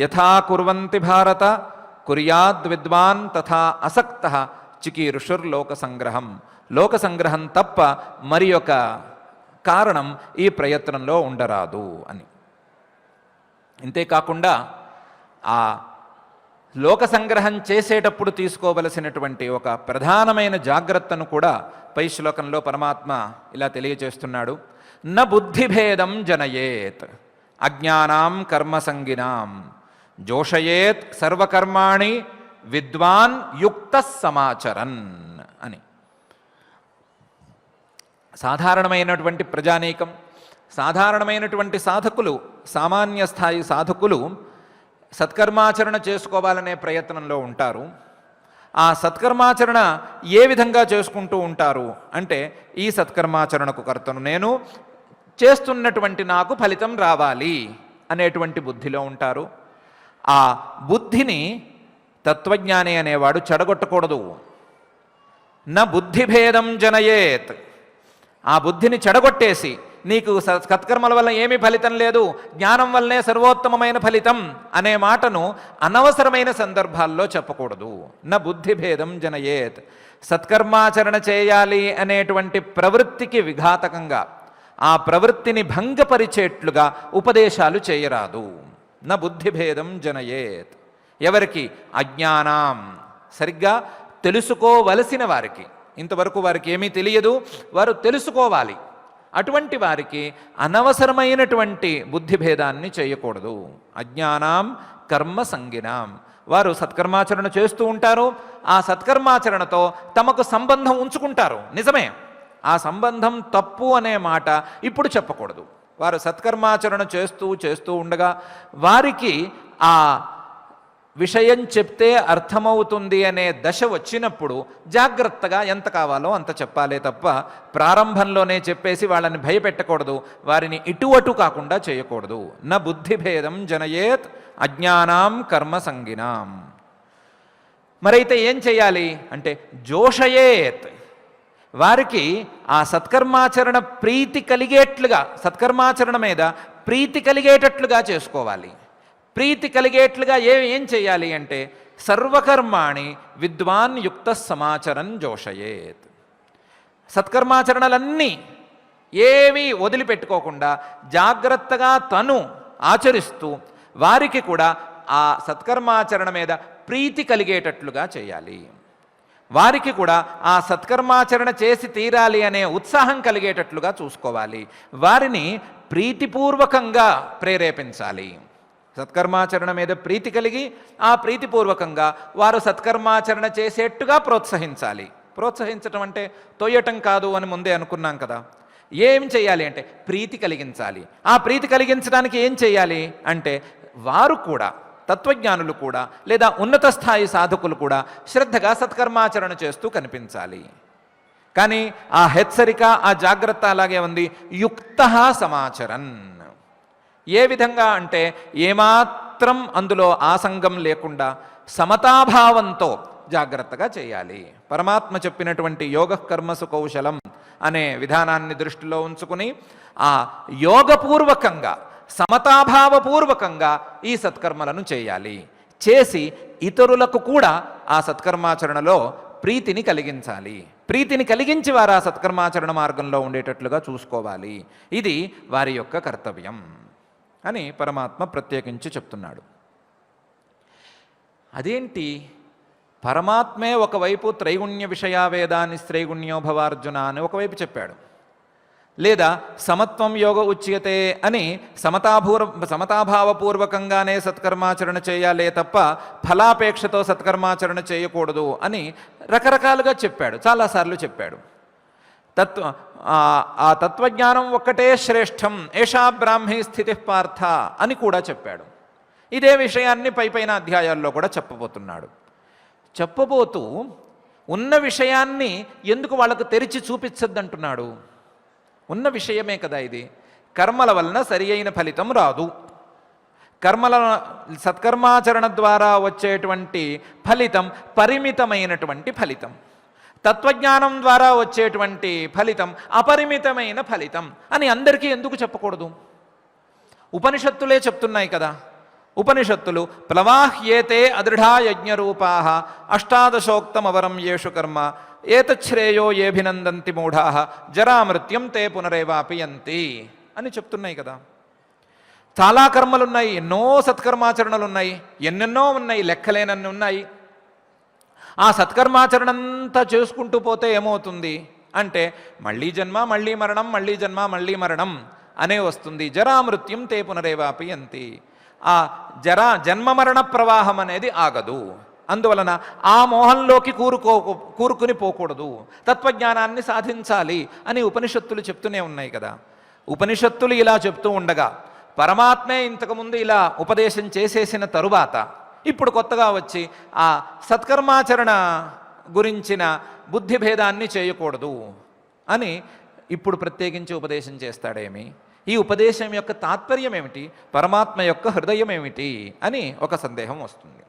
యథా కుర్వంతి భారత కుర్యాద్ విద్వాన్ తథా అసక్తః చికీర్షుర్లోక సంగ్రహం. లోక సంగ్రహం తప్ప మరి ఒక కారణం ఈ ప్రయత్నంలో ఉండరాదు అని. ఇంతేకాకుండా ఆ లోక సంగ్రహం చేసేటప్పుడు తీసుకోవలసినటువంటి ఒక ప్రధానమైన జాగ్రత్తను కూడా పై శ్లోకంలో పరమాత్మ ఇలా తెలియజేస్తున్నాడు. న బుద్ధిభేదం జనయేత్ అజ్ఞానాం కర్మసంగినాం జోషయేత్ సర్వకర్మాణి విద్వాన్ యుక్త సమాచరన్ అని. సాధారణమైనటువంటి ప్రజానీకం, సాధారణమైనటువంటి సాధకులు, సామాన్య స్థాయి సాధకులు సత్కర్మాచరణ చేసుకోవాలనే ప్రయత్నంలో ఉంటారు. ఆ సత్కర్మాచరణ ఏ విధంగా చేసుకుంటూ ఉంటారు అంటే, ఈ సత్కర్మాచరణకు కర్తను నేను, చేస్తున్నటువంటి నాకు ఫలితం రావాలి అనేటువంటి బుద్ధిలో ఉంటారు. ఆ బుద్ధిని తత్వజ్ఞాని అనేవాడు చెడగొట్టకూడదు. నా బుద్ధిభేదం జనయేత్, ఆ బుద్ధిని చెడగొట్టేసి నీకు సత్కర్మల వల్ల ఏమీ ఫలితం లేదు, జ్ఞానం వల్లనే సర్వోత్తమమైన ఫలితం అనే మాటను అనవసరమైన సందర్భాల్లో చెప్పకూడదు. నా బుద్ధిభేదం జనయేత్, సత్కర్మాచరణ చేయాలి అనేటువంటి ప్రవృత్తికి విఘాతకంగా, ఆ ప్రవృత్తిని భంగపరిచేట్లుగా ఉపదేశాలు చేయరాదు. నా బుద్ధిభేదం జనయేత్, ఎవరికి? అజ్ఞానాం, సరిగ్గా తెలుసుకోవలసిన వారికి. ఇంతవరకు వారికి ఏమీ తెలియదు, వారు తెలుసుకోవాలి. అటువంటి వారికి అనవసరమైనటువంటి బుద్ధిభేదాన్ని చేయకూడదు. అజ్ఞానాం కర్మ సంగినాం, వారు సత్కర్మాచరణ చేస్తూ ఉంటారు. ఆ సత్కర్మాచరణతో తమకు సంబంధం ఉంచుకుంటారు, నిజమే. ఆ సంబంధం తప్పు అనే మాట ఇప్పుడు చెప్పకూడదు. వారు సత్కర్మాచరణ చేస్తూ ఉండగా వారికి ఆ విషయం చెప్తే అర్థమవుతుంది అనే దశ వచ్చినప్పుడు జాగ్రత్తగా ఎంత కావాలో అంత చెప్పాలే తప్ప ప్రారంభంలోనే చెప్పేసి వాళ్ళని భయపెట్టకూడదు, వారిని ఇటు అటు కాకుండా చేయకూడదు. నా బుద్ధిభేదం జనయేత్ అజ్ఞానాం కర్మ సంగినాం. మరైతే ఏం చేయాలి అంటే, జోషయేత్, వారికి ఆ సత్కర్మాచరణ ప్రీతి కలిగేట్లుగా, సత్కర్మాచరణ మీద ప్రీతి కలిగేటట్లుగా చేసుకోవాలి. ప్రీతి కలిగేట్లుగా ఏం చేయాలి అంటే, సర్వకర్మాణి విద్వాన్ యుక్త సమాచరన్ జోషయేత్. సత్కర్మాచరణలన్నీ ఏవి వదిలిపెట్టుకోకుండా జాగ్రత్తగా తను ఆచరిస్తూ వారికి కూడా ఆ సత్కర్మాచరణ మీద ప్రీతి కలిగేటట్లుగా చేయాలి. వారికి కూడా ఆ సత్కర్మాచరణ చేసి తీరాలి అనే ఉత్సాహం కలిగేటట్లుగా చూసుకోవాలి. వారిని ప్రీతిపూర్వకంగా ప్రేరేపించాలి. సత్కర్మాచరణ మీద ప్రీతి కలిగి ఆ ప్రీతిపూర్వకంగా వారు సత్కర్మాచరణ చేసేట్టుగా ప్రోత్సహించాలి. ప్రోత్సహించటం అంటే తొయ్యటం కాదు అని ముందే అనుకున్నాం కదా. ఏం చేయాలి అంటే ప్రీతి కలిగించాలి. ఆ ప్రీతి కలిగించడానికి ఏం చేయాలి అంటే వారు కూడా, తత్వజ్ఞానులు కూడా లేదా ఉన్నత స్థాయి సాధకులు కూడా శ్రద్ధగా సత్కర్మాచరణ చేస్తూ కనిపించాలి. కానీ ఆ హెచ్చరిక, ఆ జాగ్రత్త అలాగే ఉంది. యుక్త సమాచరన్, ఏ విధంగా అంటే ఏమాత్రం అందులో ఆసంగం లేకుండా సమతాభావంతో జాగ్రత్తగా చేయాలి. పరమాత్మ చెప్పినటువంటి యోగ కర్మసు కౌశలం అనే విధానాన్ని దృష్టిలో ఉంచుకుని ఆ యోగపూర్వకంగా సమతాభావపూర్వకంగా ఈ సత్కర్మలను చేయాలి. చేసి ఇతరులకు కూడా ఆ సత్కర్మాచరణలో ప్రీతిని కలిగించాలి. ప్రీతిని కలిగించి వారు ఆ సత్కర్మాచరణ మార్గంలో ఉండేటట్లుగా చూసుకోవాలి. ఇది వారి యొక్క కర్తవ్యం అని పరమాత్మ ప్రత్యేకించి చెప్తున్నాడు. అదేంటి, పరమాత్మే ఒకవైపు త్రైగుణ్య విషయా వేదాన్ని త్రైగుణ్యో భవార్జున అని ఒకవైపు చెప్పాడు, లేదా సమత్వం యోగ ఉచ్యతే అని సమతాభావపూర్వకంగానే సత్కర్మాచరణ చేయాలే తప్ప ఫలాపేక్షతో సత్కర్మాచరణ చేయకూడదు అని రకరకాలుగా చెప్పాడు, చాలాసార్లు చెప్పాడు. ఆ తత్వజ్ఞానం ఒక్కటే శ్రేష్టం, ఏషా బ్రాహ్మీ స్థితి పార్థ అని కూడా చెప్పాడు. ఇదే విషయాన్ని పైపైన అధ్యాయాల్లో కూడా చెప్పబోతున్నాడు. చెప్పబోతూ ఉన్న విషయాన్ని ఎందుకు వాళ్ళకు తెరిచి చూపించద్దంటున్నాడు? ఉన్న విషయమే కదా ఇది. కర్మల వలన సరి అయిన ఫలితం రాదు. సత్కర్మాచరణ ద్వారా వచ్చేటువంటి ఫలితం పరిమితమైనటువంటి ఫలితం. తత్వజ్ఞానం ద్వారా వచ్చేటువంటి ఫలితం అపరిమితమైన ఫలితం అని అందరికీ ఎందుకు చెప్పకూడదు? ఉపనిషత్తులే చెప్తున్నాయి కదా. ఉపనిషత్తులు ప్లవాహ్యేతే అదృఢా యజ్ఞరూపా అష్టాదశోక్తమవరం యేషు కర్మ ఏతచ్ఛ్రేయో ఏభినందంతి మూఢా జరామృత్యం తే పునరేవాపియంతి అని చెప్తున్నాయి కదా. చాలా కర్మలున్నాయి, ఎన్నో సత్కర్మాచరణలున్నాయి, ఎన్నెన్నో ఉన్నాయి, లెక్కలేనన్ని ఉన్నాయి. ఆ సత్కర్మాచరణంతా చేసుకుంటూ పోతే ఏమవుతుంది అంటే మళ్ళీ జన్మ మళ్ళీ మరణం, మళ్ళీ జన్మ మళ్ళీ మరణం అనే వస్తుంది. జరామృత్యం తే పునరేవాపియంతి. ఆ జన్మ మరణ ప్రవాహం అనేది ఆగదు. అందువలన ఆ మోహంలోకి కూరుకుని పోకూడదు, తత్వజ్ఞానాన్ని సాధించాలి అని ఉపనిషత్తులు చెప్తూనే ఉన్నాయి కదా. ఉపనిషత్తులు ఇలా చెప్తూ ఉండగా పరమాత్మే ఇంతకుముందు ఇలా ఉపదేశం చేసేసిన తరువాత ఇప్పుడు కొత్తగా వచ్చి ఆ సత్కర్మాచరణ గురించిన బుద్ధిభేదాన్ని చేయకూడదు అని ఇప్పుడు ప్రత్యేకించి ఉపదేశం చేస్తాడేమి? ఈ ఉపదేశం యొక్క తాత్పర్యం ఏమిటి? పరమాత్మ యొక్క హృదయం ఏమిటి అని ఒక సందేహం వస్తుంది.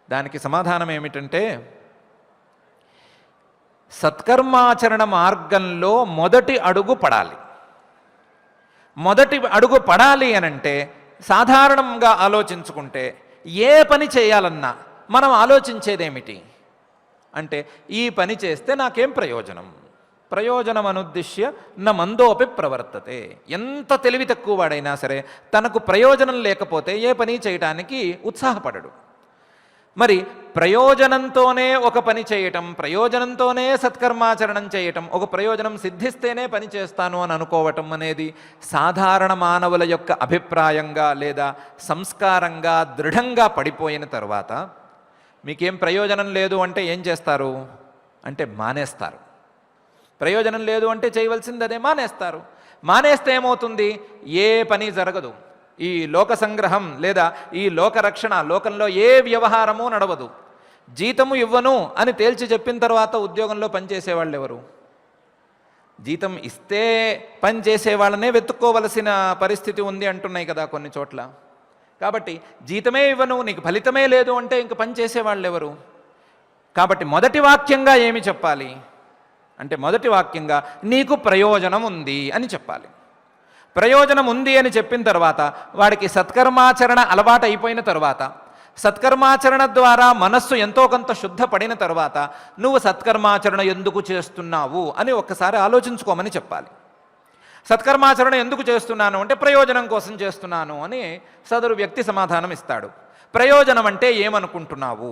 దానికి సమాధానం ఏమిటంటే, సత్కర్మాచరణ మార్గంలో మొదటి అడుగు పడాలి. మొదటి అడుగు పడాలి అనంటే సాధారణంగా ఆలోచించుకుంటే ఏ పని చేయాలన్నా మనం ఆలోచించేదేమిటి అంటే, ఈ పని చేస్తే నాకేం ప్రయోజనం, ప్రయోజనం అనుద్దిశ్య న మందోపి ప్రవర్తతే. ఎంత తెలివి తక్కువ వాడైనా సరే తనకు ప్రయోజనం లేకపోతే ఏ పని చేయటానికి ఉత్సాహపడడు. మరి ప్రయోజనంతోనే ఒక పని చేయటం, ప్రయోజనంతోనే సత్కర్మాచరణం చేయటం, ఒక ప్రయోజనం సిద్ధిస్తేనే పని చేస్తాను అని అనుకోవటం అనేది సాధారణ మానవుల యొక్క అభిప్రాయంగా లేదా సంస్కారంగా దృఢంగా పడిపోయిన తర్వాత మీకేం ప్రయోజనం లేదు అంటే ఏం చేస్తారు అంటే మానేస్తారు. ప్రయోజనం లేదు అంటే చేయవలసింది అదే, మానేస్తారు. మానేస్తే ఏమవుతుంది? ఏ పని జరగదు. ఈ లోక సంగ్రహం లేదా ఈ లోకరక్షణ, లోకంలో ఏ వ్యవహారము నడవదు. జీతము ఇవ్వను అని తేల్చి చెప్పిన తర్వాత ఉద్యోగంలో పనిచేసేవాళ్ళు ఎవరు? జీతం ఇస్తే పని చేసేవాళ్ళనే వెతుక్కోవలసిన పరిస్థితి ఉంది అంటున్నాయి కదా కొన్ని చోట్ల. కాబట్టి జీతమే ఇవ్వను, నీకు ఫలితమే లేదు అంటే ఇంక పని చేసేవాళ్ళు ఎవరు? కాబట్టి మొదటి వాక్యంగా ఏమి చెప్పాలి అంటే, మొదటి వాక్యంగా నీకు ప్రయోజనం ఉంది అని చెప్పాలి. ప్రయోజనం ఉంది అని చెప్పిన తర్వాత వాడికి సత్కర్మాచరణ అలవాటు అయిపోయిన తర్వాత సత్కర్మాచరణ ద్వారా మనస్సు ఎంతో కొంత శుద్ధపడిన తర్వాత నువ్వు సత్కర్మాచరణ ఎందుకు చేస్తున్నావు అని ఒక్కసారి ఆలోచించుకోమని చెప్పాలి. సత్కర్మాచరణ ఎందుకు చేస్తున్నాను అంటే ప్రయోజనం కోసం చేస్తున్నాను అని సదరు వ్యక్తి సమాధానం ఇస్తాడు. ప్రయోజనం అంటే ఏమనుకుంటున్నావు?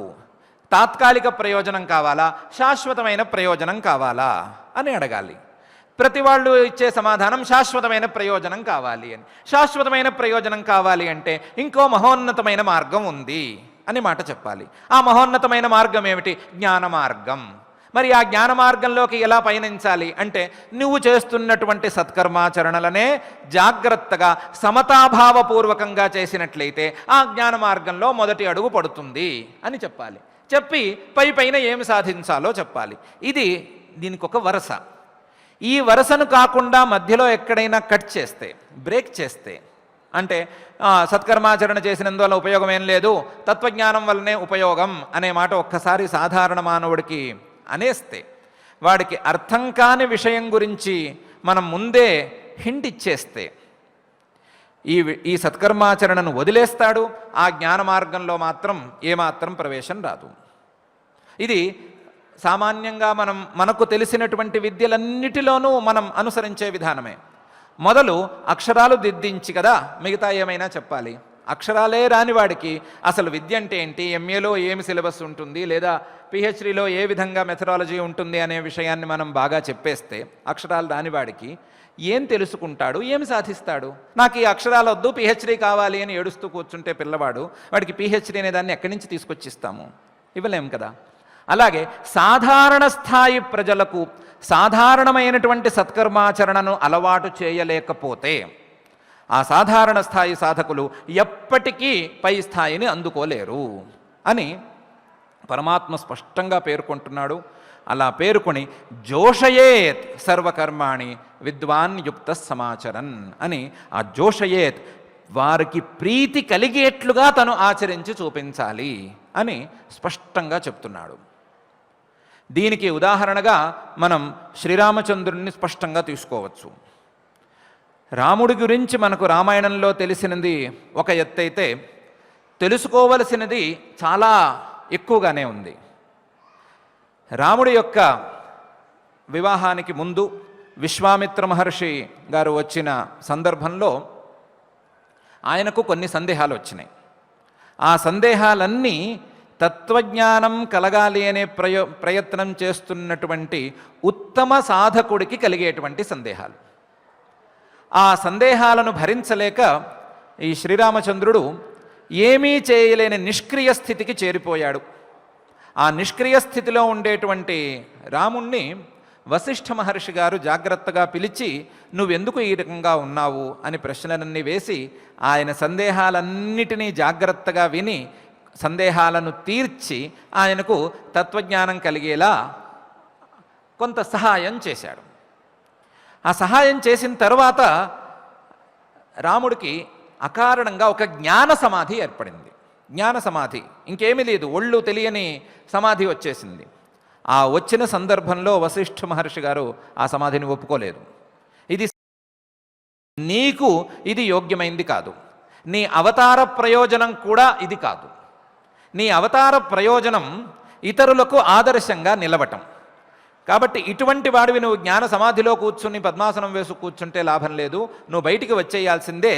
తాత్కాలిక ప్రయోజనం కావాలా, శాశ్వతమైన ప్రయోజనం కావాలా అని అడగాలి. ప్రతి వాళ్ళు ఇచ్చే సమాధానం శాశ్వతమైన ప్రయోజనం కావాలి అని. శాశ్వతమైన ప్రయోజనం కావాలి అంటే ఇంకో మహోన్నతమైన మార్గం ఉంది అని మాట చెప్పాలి. ఆ మహోన్నతమైన మార్గం ఏమిటి? జ్ఞాన మార్గం. మరి ఆ జ్ఞాన మార్గంలోకి ఎలా పయనించాలి అంటే నువ్వు చేస్తున్నటువంటి సత్కర్మాచరణలనే జాగ్రత్తగా సమతాభావపూర్వకంగా చేసినట్లయితే ఆ జ్ఞాన మార్గంలో మొదటి అడుగు పడుతుంది అని చెప్పాలి. చెప్పి పైన ఏమి సాధించాలో చెప్పాలి. ఇది దీనికి ఒక వరస. ఈ వరసను కాకుండా మధ్యలో ఎక్కడైనా కట్ చేస్తే, బ్రేక్ చేస్తే, అంటే సత్కర్మాచరణ చేసినందువల్ల ఉపయోగం ఏం లేదు, తత్వజ్ఞానం వల్లనే ఉపయోగం అనే మాట ఒక్కసారి సాధారణ మానవుడికి అనేస్తే, వాడికి అర్థం కాని విషయం గురించి మనం ముందే హింట్ ఇచ్చేస్తే ఈ సత్కర్మాచరణను వదిలేస్తాడు. ఆ జ్ఞాన మార్గంలో మాత్రం ఏమాత్రం ప్రవేశం రాదు. ఇది సామాన్యంగా మనకు తెలిసినటువంటి విద్యలన్నిటిలోనూ మనం అనుసరించే విధానమే. మొదలు అక్షరాలు దిద్దించి కదా మిగతా ఏమైనా చెప్పాలి. అక్షరాలే రాని వాడికి అసలు విద్య అంటే ఏంటి, ఎంఏలో ఏమి సిలబస్ ఉంటుంది, లేదా పిహెచ్డిలో ఏ విధంగా మెథడాలజీ ఉంటుంది అనే విషయాన్ని మనం బాగా చెప్పేస్తే అక్షరాలు రాని వాడికి ఏం తెలుసుకుంటాడు, ఏమి సాధిస్తాడు? నాకు ఈ అక్షరాలు వద్దు, పిహెచ్డి కావాలి అని ఏడుస్తూ కూర్చుంటే పిల్లవాడు, వాడికి పిహెచ్డి అనే దాన్ని ఎక్కడి నుంచి తీసుకొచ్చిస్తాము? ఇవ్వలేం కదా. అలాగే సాధారణ స్థాయి ప్రజలకు సాధారణమైనటువంటి సత్కర్మాచరణను అలవాటు చేయలేకపోతే ఆ సాధారణ స్థాయి సాధకులు ఎప్పటికీ పై స్థాయిని అందుకోలేరు అని పరమాత్మ స్పష్టంగా పేర్కొంటున్నాడు. అలా పేర్కొని జోషయేత్ సర్వకర్మాణి విద్వాన్ యుక్త సమాచరన్ అని, ఆ జోషయేత్ వారికి ప్రీతి కలిగేట్లుగా తను ఆచరించి చూపించాలి అని స్పష్టంగా చెప్తున్నాడు. దీనికి ఉదాహరణగా మనం శ్రీరామచంద్రుడిని స్పష్టంగా తీసుకోవచ్చు. రాముడి గురించి మనకు రామాయణంలో తెలిసినది ఒక ఎత్తైతే తెలుసుకోవలసినది చాలా ఎక్కువగానే ఉంది. రాముడి యొక్క వివాహానికి ముందు విశ్వామిత్ర మహర్షి గారు వచ్చిన సందర్భంలో ఆయనకు కొన్ని సందేహాలు వచ్చినాయి. ఆ సందేహాలన్నీ తత్వజ్ఞానం కలగాలి అనే ప్రయత్నం చేస్తున్నటువంటి ఉత్తమ సాధకుడికి కలిగేటువంటి సందేహాలు. ఆ సందేహాలను భరించలేక ఈ శ్రీరామచంద్రుడు ఏమీ చేయలేని నిష్క్రియ స్థితికి చేరిపోయాడు. ఆ నిష్క్రియ స్థితిలో ఉండేటువంటి రాముణ్ణి వశిష్ఠ మహర్షి గారు జాగ్రత్తగా పిలిచి నువ్వెందుకు ఈ రకంగా ఉన్నావు అని ప్రశ్నలన్నీ వేసి ఆయన సందేహాలన్నిటినీ జాగ్రత్తగా విని సందేహాలను తీర్చి ఆయనకు తత్వజ్ఞానం కలిగేలా కొంత సహాయం చేశాడు. ఆ సహాయం చేసిన తర్వాత రాముడికి అకారణంగా ఒక జ్ఞాన సమాధి ఏర్పడింది. జ్ఞాన సమాధి, ఇంకేమీ లేదు, ఒళ్ళు తెలియని సమాధి వచ్చేసింది. ఆ వచ్చిన సందర్భంలో వశిష్ఠ మహర్షి గారు ఆ సమాధిని ఒప్పుకోలేదు. ఇది నీకు ఇది యోగ్యమైంది కాదు, నీ అవతార ప్రయోజనం కూడా ఇది కాదు. నీ అవతార ప్రయోజనం ఇతరులకు ఆదర్శంగా నిలవటం. కాబట్టి ఇటువంటి వాడివి నువ్వు జ్ఞాన సమాధిలో కూర్చుని పద్మాసనం వేసు కూర్చుంటే లాభం లేదు, నువ్వు బయటికి వచ్చేయాల్సిందే.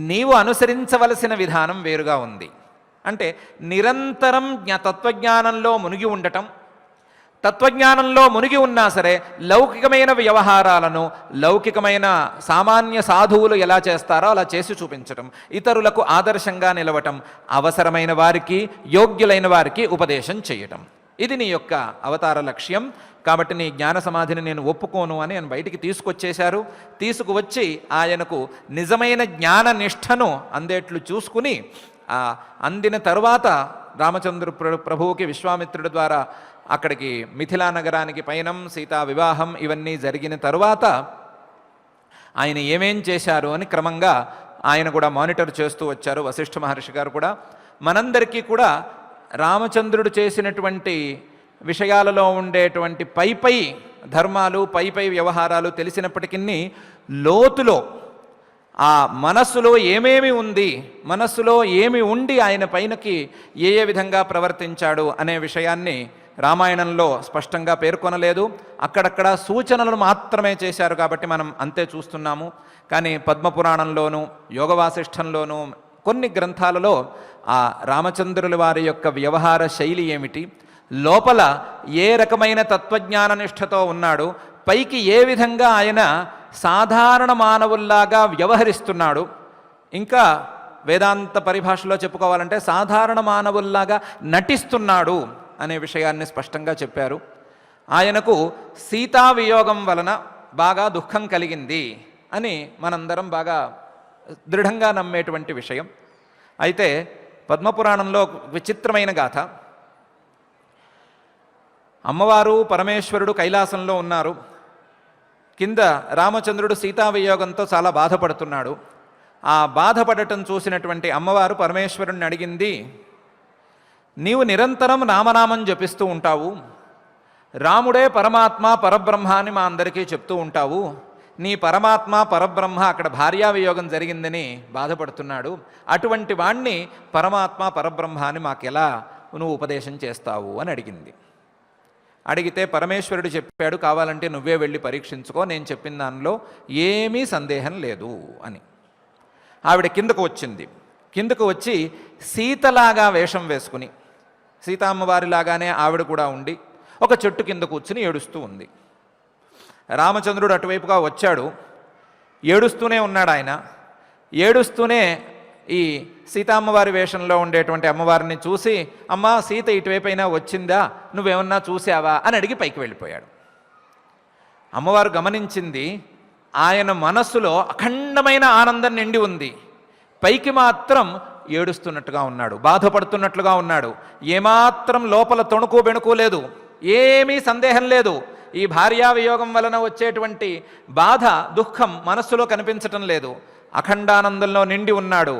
నీవు అనుసరించవలసిన విధానం వేరుగా ఉంది. అంటే నిరంతరం తత్వజ్ఞానంలో మునిగి ఉండటం, తత్వజ్ఞానంలో మునిగి ఉన్నా సరే లౌకికమైన వ్యవహారాలను లౌకికమైన సామాన్య సాధువులు ఎలా చేస్తారో అలా చేసి చూపించటం, ఇతరులకు ఆదర్శంగా నిలవటం, అవసరమైన వారికి యోగ్యులైన వారికి ఉపదేశం చేయటం, ఇది నీ యొక్క అవతార లక్ష్యం. కాబట్టి నీ జ్ఞాన సమాధిని నేను ఒప్పుకోను అని ఆయన బయటికి తీసుకొచ్చేశారు. తీసుకువచ్చి ఆయనకు నిజమైన జ్ఞాన నిష్ఠను అందేట్లు చూసుకుని అందిన తరువాత రామచంద్ర ప్రభువుకి విశ్వామిత్రుడి ద్వారా అక్కడికి మిథిలా నగరానికి పయనం, సీతా వివాహం ఇవన్నీ జరిగిన తరువాత ఆయన ఏమేం చేశారు అని క్రమంగా ఆయన కూడా మానిటర్ చేస్తూ వచ్చారు. వశిష్ఠ మహర్షి గారు కూడా మనందరికీ కూడా రామచంద్రుడు చేసినటువంటి విషయాలలో ఉండేటువంటి పై ధర్మాలు, పై వ్యవహారాలు తెలిసినప్పటికీ లోతులో ఆ మనస్సులో ఏమేమి ఉంది, మనస్సులో ఏమి ఉండి ఆయన పైనకి ఏ ఏ విధంగా ప్రవర్తించాడు అనే విషయాన్ని రామాయణంలో స్పష్టంగా పేర్కొనలేదు. అక్కడక్కడ సూచనలను మాత్రమే చేశారు కాబట్టి మనం అంతే చూస్తున్నాము. కానీ పద్మపురాణంలోనూ యోగవాసిష్ఠంలోనూ కొన్ని గ్రంథాలలో ఆ రామచంద్రుల వారి యొక్క వ్యవహార శైలి ఏమిటి, లోపల ఏ రకమైన తత్వజ్ఞాన నిష్ఠతో ఉన్నాడు, పైకి ఏ విధంగా ఆయన సాధారణ మానవుల్లాగా వ్యవహరిస్తున్నాడు, ఇంకా వేదాంత పరిభాషలో చెప్పుకోవాలంటే సాధారణ మానవుల్లాగా నటిస్తున్నాడు అనే విషయాన్ని స్పష్టంగా చెప్పారు. ఆయనకు సీతా వియోగం వలన బాగా దుఃఖం కలిగింది అని మనందరం బాగా దృఢంగా నమ్మేటువంటి విషయం. అయితే పద్మపురాణంలో విచిత్రమైన గాథ. అమ్మవారు పరమేశ్వరుడు కైలాసంలో ఉన్నారు. కింద రామచంద్రుడు సీతావియోగంతో చాలా బాధపడుతున్నాడు. ఆ బాధపడటం చూసినటువంటి అమ్మవారు పరమేశ్వరుణ్ణి అడిగింది, నీవు నిరంతరం రామనామం జపిస్తూ ఉంటావు, రాముడే పరమాత్మ పరబ్రహ్మ అని మా అందరికీ చెప్తూ ఉంటావు, నీ పరమాత్మ పరబ్రహ్మ అక్కడ భార్యావియోగం జరిగిందని బాధపడుతున్నాడు, అటువంటి వాణ్ణి పరమాత్మ పరబ్రహ్మ అని మాకెలా నువ్వు ఉపదేశం చేస్తావు అని అడిగింది. అడిగితే పరమేశ్వరుడు చెప్పాడు, కావాలంటే నువ్వే వెళ్ళి పరీక్షించుకో, నేను చెప్పిన దానిలో ఏమీ సందేహం లేదు అని. ఆవిడ కిందకు వచ్చింది. కిందకు వచ్చి సీతలాగా వేషం వేసుకుని, సీతామ్మవారిలాగానే ఆవిడ కూడా ఉండి ఒక చెట్టు కింద కూర్చుని ఏడుస్తూ ఉంది. రామచంద్రుడు అటువైపుగా వచ్చాడు. ఏడుస్తూనే ఉన్నాడు ఆయన. ఏడుస్తూనే ఈ సీతామ్మవారి వేషంలో ఉండేటువంటి అమ్మవారిని చూసి, అమ్మా సీత ఇటువైపైనా వచ్చిందా, నువ్వేమన్నా చూసావా అని అడిగి పైకి వెళ్ళిపోయాడు. అమ్మవారు గమనించింది, ఆయన మనస్సులో అఖండమైన ఆనందం నిండి ఉంది, పైకి మాత్రం ఏడుస్తున్నట్టుగా ఉన్నాడు, బాధపడుతున్నట్లుగా ఉన్నాడు. ఏమాత్రం లోపల తొణుకు బెణుకు లేదు, ఏమీ సందేహం లేదు. ఈ భార్యా వియోగం వలన వచ్చేటువంటి బాధ దుఃఖం మనస్సులో కనిపించటం లేదు. అఖండానందంలో నిండి ఉన్నాడు.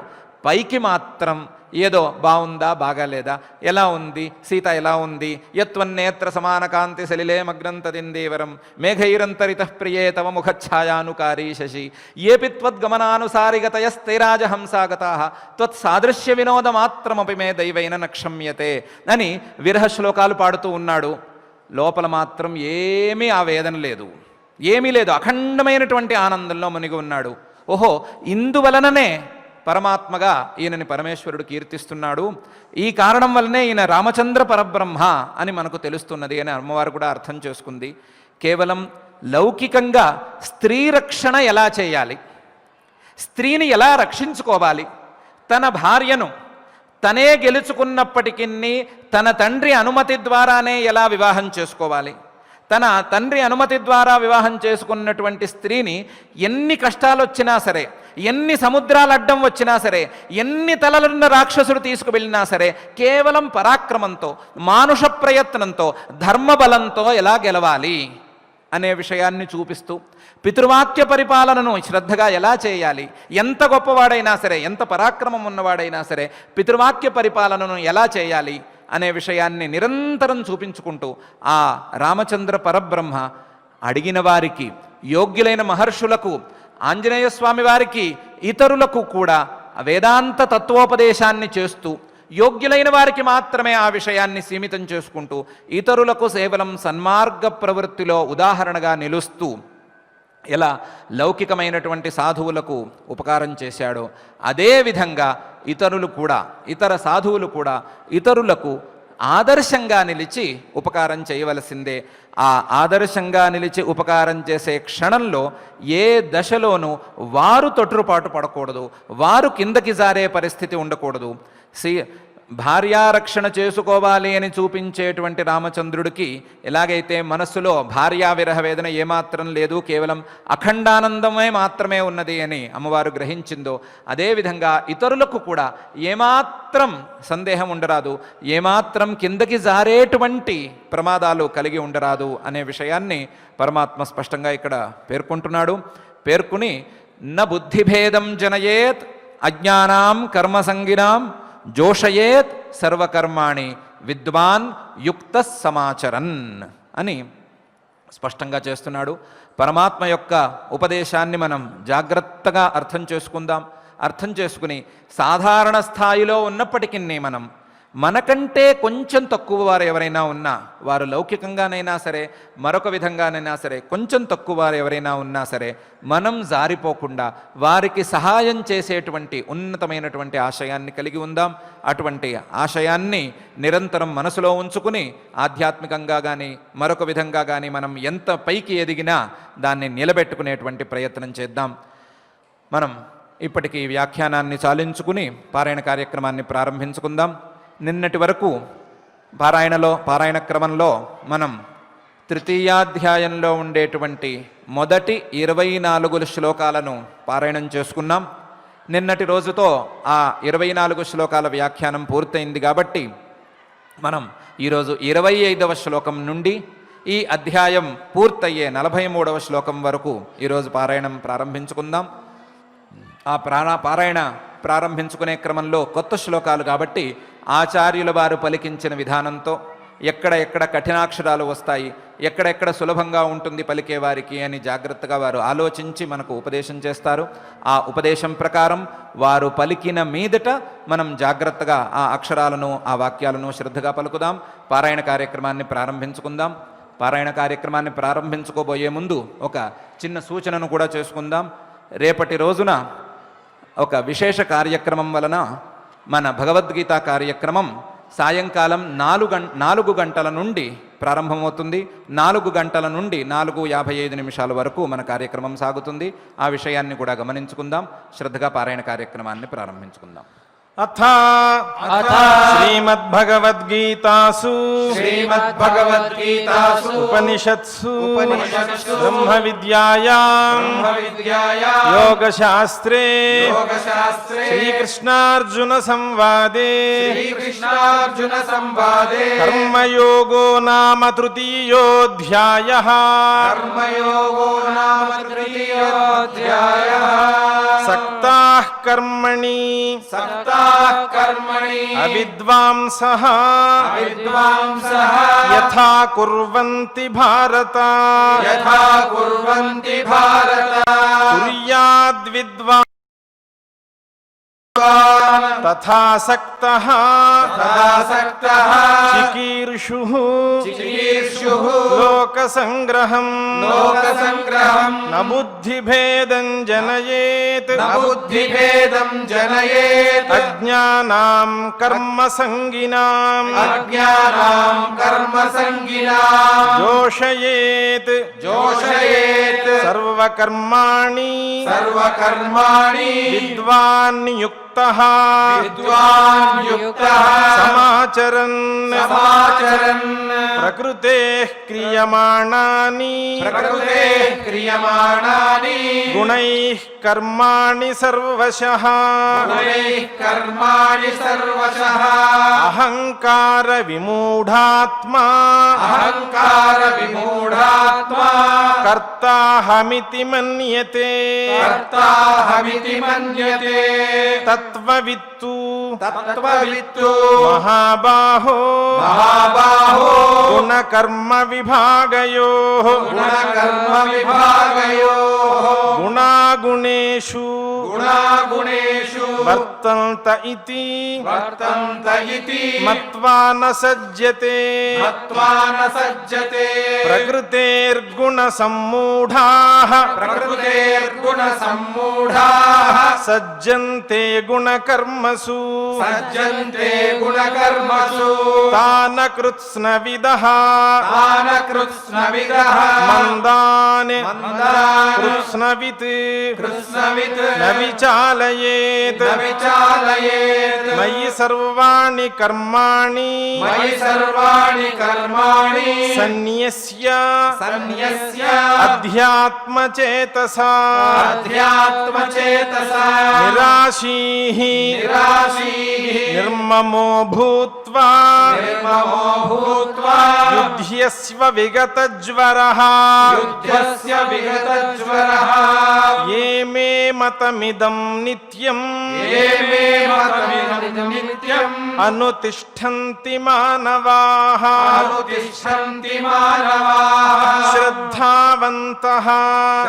పైకి మాత్రం ఏదో బాగుందా బాగాలేదా, ఎలా ఉంది సీత, ఎలా ఉంది, యత్వన్నేత్ర సమాన కాంతి సలిలే మగ్నంతదిందేవరం మేఘైరంతరిత ప్రియే తవ ముఖఛాయానుకారీ శశి ఏపి త్వద్గమనానుసారిగతయస్తైరాజహంసాగతా త్వత్సాదృశ్య వినోదమాత్రమపి మే దైవైన నక్షమ్యతే అని విరహ శ్లోకాలు పాడుతూ ఉన్నాడు. లోపల మాత్రం ఏమీ ఆ వేదన లేదు, ఏమీ లేదు, అఖండమైనటువంటి ఆనందంలో మునిగి ఉన్నాడు. ఓహో, ఇందువలననే పరమాత్మగా ఈయనని పరమేశ్వరుడు కీర్తిస్తున్నాడు, ఈ కారణం వల్లనే ఈయన రామచంద్ర పరబ్రహ్మ అని మనకు తెలుస్తున్నది అని అమ్మవారు కూడా అర్థం చేసుకుంది. కేవలం లౌకికంగా స్త్రీ రక్షణ ఎలా చేయాలి, స్త్రీని ఎలా రక్షించుకోవాలి, తన భార్యను తనే గెలుచుకున్నప్పటికీ తన తండ్రి అనుమతి ద్వారానే ఎలా వివాహం చేసుకోవాలి, తన తండ్రి అనుమతి ద్వారా వివాహం చేసుకున్నటువంటి స్త్రీని ఎన్ని కష్టాలు వచ్చినా సరే, ఎన్ని సముద్రాలు అడ్డం వచ్చినా సరే, ఎన్ని తలలున్న రాక్షసుడు తీసుకువెళ్ళినా సరే, కేవలం పరాక్రమంతో, మానుష ప్రయత్నంతో, ధర్మబలంతో ఎలా గెలవాలి అనే విషయాన్ని చూపిస్తూ, పితృవాక్య పరిపాలనను శ్రద్ధగా ఎలా చేయాలి, ఎంత గొప్పవాడైనా సరే, ఎంత పరాక్రమం ఉన్నవాడైనా సరే పితృవాక్య పరిపాలనను ఎలా చేయాలి అనే విషయాన్ని నిరంతరం చూపించుకుంటూ ఆ రామచంద్ర పరబ్రహ్మ అడిగిన వారికి, యోగ్యులైన మహర్షులకు, ఆంజనేయ స్వామి వారికి, ఇతరులకు కూడా వేదాంత తత్వోపదేశాన్ని చేస్తూ, యోగ్యులైన వారికి మాత్రమే ఆ విషయాన్ని సీమితం చేసుకుంటూ, ఇతరులకు కేవలం సన్మార్గ ప్రవృత్తిలో ఉదాహరణగా నిలుస్తూ ఎలా లౌకికమైనటువంటి సాధువులకు ఉపకారం చేశాడో అదేవిధంగా ఇతరులు కూడా, ఇతర సాధువులు కూడా ఇతరులకు ఆదర్శంగా నిలిచి ఉపకారం చేయవలసిందే. ఆ ఆదర్శంగా నిలిచి ఉపకారం చేసే క్షణంలో ఏ దశలోనూ వారు తొట్టుపాటు పడకూడదు, వారు కిందకి జారే పరిస్థితి ఉండకూడదు. భార్యారక్షణ చేసుకోవాలి అని చూపించేటువంటి రామచంద్రుడికి ఎలాగైతే మనస్సులో భార్యా విరహ వేదన ఏమాత్రం లేదు, కేవలం అఖండానందమే మాత్రమే ఉన్నది అని అమ్మవారు గ్రహించిందో, అదేవిధంగా ఇతరులకు కూడా ఏమాత్రం సందేహం ఉండరాదు, ఏమాత్రం కిందకి జారేటువంటి ప్రమాదాలు కలిగి ఉండరాదు అనే విషయాన్ని పరమాత్మ స్పష్టంగా ఇక్కడ పేర్కొంటున్నాడు. పేర్కొని న బుద్ధిభేదం జనయేత్ అజ్ఞానాం కర్మసంగినాం జోషయేత్ సర్వకర్మాణి విద్వాన్ యుక్త సమాచరన్ అని స్పష్టంగా చేస్తున్నాడు. పరమాత్మ యొక్క ఉపదేశాన్ని మనం జాగ్రత్తగా అర్థం చేసుకుందాం. అర్థం చేసుకుని సాధారణ స్థాయిలో ఉన్నప్పటికీ మనం మనకంటే కొంచెం తక్కువ వారు ఎవరైనా ఉన్నా, వారు లౌకికంగానైనా సరే మరొక విధంగానైనా సరే కొంచెం తక్కువ వారు ఎవరైనా ఉన్నా సరే మనం జారిపోకుండా వారికి సహాయం చేసేటువంటి ఉన్నతమైనటువంటి ఆశయాన్ని కలిగి ఉందాం. అటువంటి ఆశయాన్ని నిరంతరం మనసులో ఉంచుకుని ఆధ్యాత్మికంగా కానీ మరొక విధంగా కానీ మనం ఎంత పైకి ఎదిగినా దాన్ని నిలబెట్టుకునేటువంటి ప్రయత్నం చేద్దాం. మనం ఇప్పటికీ వ్యాఖ్యానాన్ని చాలించుకుని పారాయణ కార్యక్రమాన్ని ప్రారంభించుకుందాం. నిన్నటి వరకు పారాయణ క్రమంలో మనం తృతీయాధ్యాయంలో ఉండేటువంటి మొదటి 24 శ్లోకాలను పారాయణం చేసుకున్నాం. నిన్నటి రోజుతో ఆ 24 శ్లోకాల వ్యాఖ్యానం పూర్తయింది కాబట్టి మనం ఈరోజు 25వ శ్లోకం నుండి ఈ అధ్యాయం పూర్తయ్యే 43వ శ్లోకం వరకు ఈరోజు పారాయణం ప్రారంభించుకుందాం. ఆ పారాయణ ప్రారంభించుకునే క్రమంలో కొత్త శ్లోకాలు కాబట్టి ఆచార్యుల వారు పలికించిన విధానంతో ఎక్కడ కఠినాక్షరాలు వస్తాయి, ఎక్కడెక్కడ సులభంగా ఉంటుంది పలికే వారికి అని జాగ్రత్తగా వారు ఆలోచించి మనకు ఉపదేశం చేస్తారు. ఆ ఉపదేశం ప్రకారం వారు పలికిన మీదట మనం జాగ్రత్తగా ఆ అక్షరాలను ఆ వాక్యాలను శ్రద్ధగా పలుకుదాం. పారాయణ కార్యక్రమాన్ని ప్రారంభించుకుందాం. పారాయణ కార్యక్రమాన్ని ప్రారంభించుకోబోయే ముందు ఒక చిన్న సూచనను కూడా చేసుకుందాం. రేపటి రోజున ఒక విశేష కార్యక్రమం వలన మన భగవద్గీత కార్యక్రమం సాయంకాలం 4 గంటల నుండి ప్రారంభమవుతుంది. 4 గంటల నుండి 4:55 వరకు మన కార్యక్రమం సాగుతుంది. ఆ విషయాన్ని కూడా గమనించుకుందాం. శ్రద్ధగా పారాయణ కార్యక్రమాన్ని ప్రారంభించుకుందాం. అథ శ్రీమద్భగవద్గీతాసు ఉపనిషత్సు బ్రహ్మ విద్యాయాం యోగశాస్త్రే శ్రీకృష్ణార్జున సంవాదే కర్మయోగో నామ తృతీయోధ్యాయః సక్తాః కర్మణి అవిద్వాంసః యథా కుర్వంతి భారత కుర్యాద్విద్వాన్ తథా సక్తః చికీర్షుః లోకసంగ్రహం న బుద్ధిభేదం జనయేత్ అజ్ఞానాం కర్మసంగినాం జోషయేత్ సర్వకర్మాణి విద్వాన్ యుక్తః సమాచరన్ ప్రకృతేః క్రియమాణాని గుణైః కర్మాణి సర్వశః అహంకార విమూఢాత్మా కర్తాహమితి మన్యతే తత్వవిత్తు మహాబాహో గుణకర్మ విభాగయోః గుణాగుణేషు వర్తంత ఇతి మత్వా న సజ్జతే ప్రకృతేర్గుణ సమ్మూఢాః సజ్జంతే గుణకర్మసు తాన కృత్స్నవిదః మందాని కృత్స్నవిత్ న విచాలయేత్ మయి సర్వాణి కర్మాణి సన్యస్య అధ్యాత్మచేతసా నిరాశీః నిర్మమో భూత్వా యుధ్యస్వ విగతజ్వరః ఏ మే मतमिदं नित्यम् ये मे मतमिदं नित्यम् अनुतिष्ठन्ति मानवाः अनुतिष्ठन्ति मानवाः श्रद्धावन्तः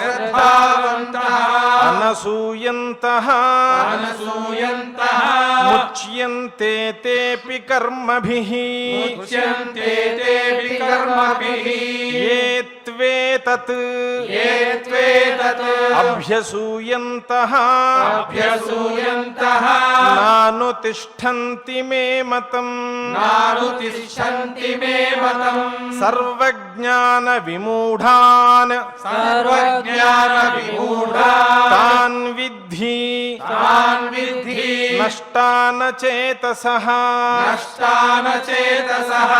श्रद्धावन्तः अनसूयन्तः अनसूयन्तः मुच्यन्ते तेऽपि कर्मभिः मुच्यन्ते तेऽपि कर्मभिः ये त्वेतत् ये त्वेतत् अभ्यसूयन्तः अभ्यसूयन्तः नानुतिष्ठन्ति मे मतम् नानुतिष्ठन्ति मे मतम् सर्वज्ञानविमूढान् सर्वज्ञानविमूढान् तान् विद्धि तान् विद्धि नष्टान चेतसः नष्टान चेतसः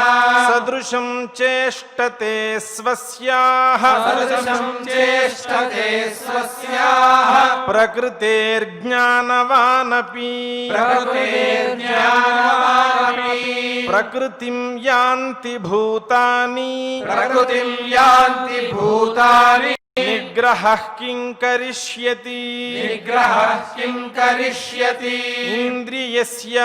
सदृशं चेष्टते स्वस्याः सदृशं चेष्टते स्वस्याः प्रकृतेर्ज्ञानवानपि प्रकृतेर्ज्ञानवानपि प्रकृतिं यान्ति भूतानि प्रकृतिं यान्ति भूतानि निग्रहः किं करिष्यति निग्रहः किं करिष्यति इन्द्रियस्य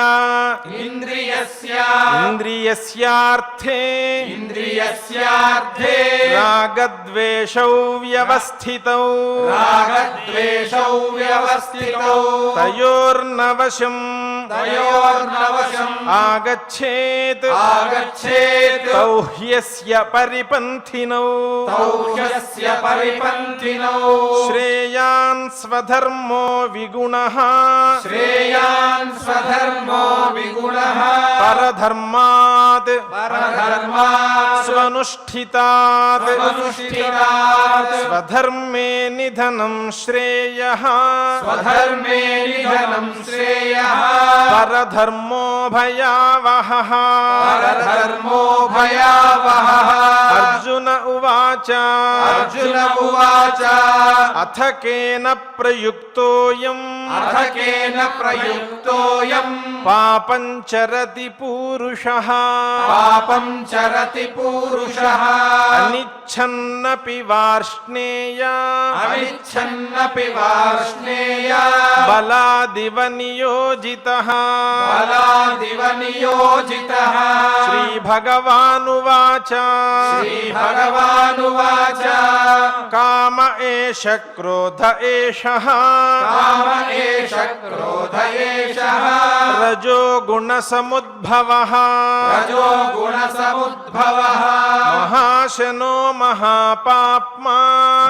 इन्द्रियस्यार्थे इन्द्रियस्यार्थे रागद्वेषौ व्यवस्थितौ रागद्वेषौ व्यवस्थितौ तयोर्नवशम् आगच्छेत् तौ ह्यस्य परिपन्थिनौ ह्यस्य परिपन्थिनौ श्रेयान् स्वधर्मो विगुणः श्रेयान् स्वधर्मो विगुणः परधर्मात् स्वनुष्ठितात् स्वधर्मे निधनं श्रेयः स्वधर्मे निधनं श्रेयः परधर्मो भयावहः परधर्मो भयावहः अर्जुन उवाच अर्जुन उवाच अथ केन प्रयुक्तोऽयम् अथ केन प्रयुक्तोऽयं पापं चरति पूरुषः पापं चरति पूरुषः अनिच्छन्नपि वार्ष्णेय अनिच्छन्नपि वार्ष्णेय बलादिव नियोजितः बलादिव नियोजितः श्रीभगवानुवाच श्रीभगवानुवाच काम एष क्रोध एषः काम एष क्रोध एषः रजो गुणसमुद्भवः रजो गुणसमुद्भवः महाशनो महापाप्मा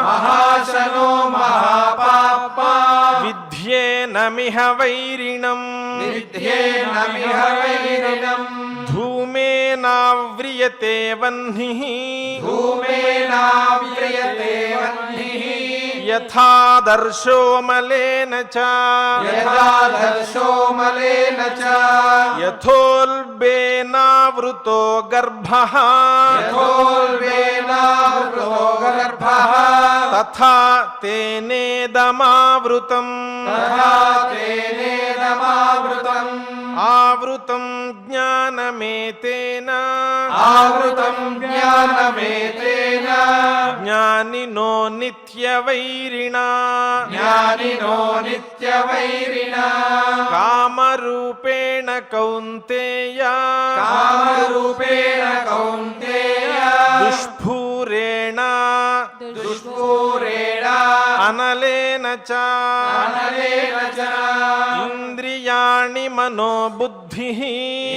महाशनो महापाप्मा विद्येनमिह वैरिणम् विद्येनमिह वैरिणम् धूमेनाव्रियते वह्निः धूमेनाव्रियते वह्निः यथादर्शो मलेन च यथादर्शो मलेन च यथोल्बेनावृतो गर्भः यथोल्बेनावृतो गर्भः तथा तेनेदमावृतम् तथा तेनेदमावृतम् आवृतं ज्ञानमेतेन आवृतं ज्ञानमेतेन ज्ञानिनो नित्यवैरिणा ज्ञानिनो नित्यवैरिणा कामरूपेण कौन्तेय कामरूपेण कौन्तेय दुष्पूरेण दुष्पूरेण अनलेन च अनलेन च इन्द्रियाणि मनोबुद्धिः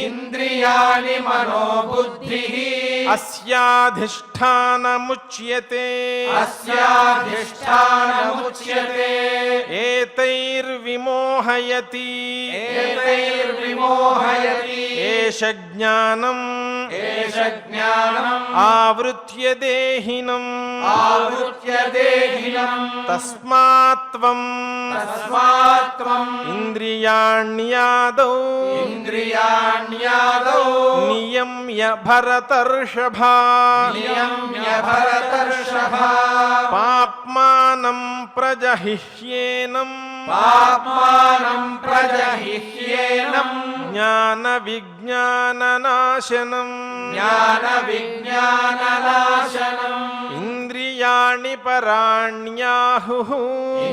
इन्द्रियाणि मनोबुद्धिः अस्याधिष्ठानमुच्यते अस्याधिष्ठानमुच्यते एतैर्विमोहयति एतैर्विमोहयति एष ज्ञानम् एष ज्ञानम् आवृत्य देहिनम् आवृत्य देहिनम् तस्मात्त्वम् तस्मात्त्वम् इन्द्रियाण्यादौ इन्द्रियाण्यादौ नियम्य भरतर्षभा नियम्य भरतर्षभा पाप्मानं प्रजहिह्येनम् పాప్మానం ప్రజహిహ్యేనం జ్ఞాన విజ్ఞాననాశనం జ్ఞాన విజ్ఞాననాశనం ఇంద్రియాణి పరాణ్యాహుః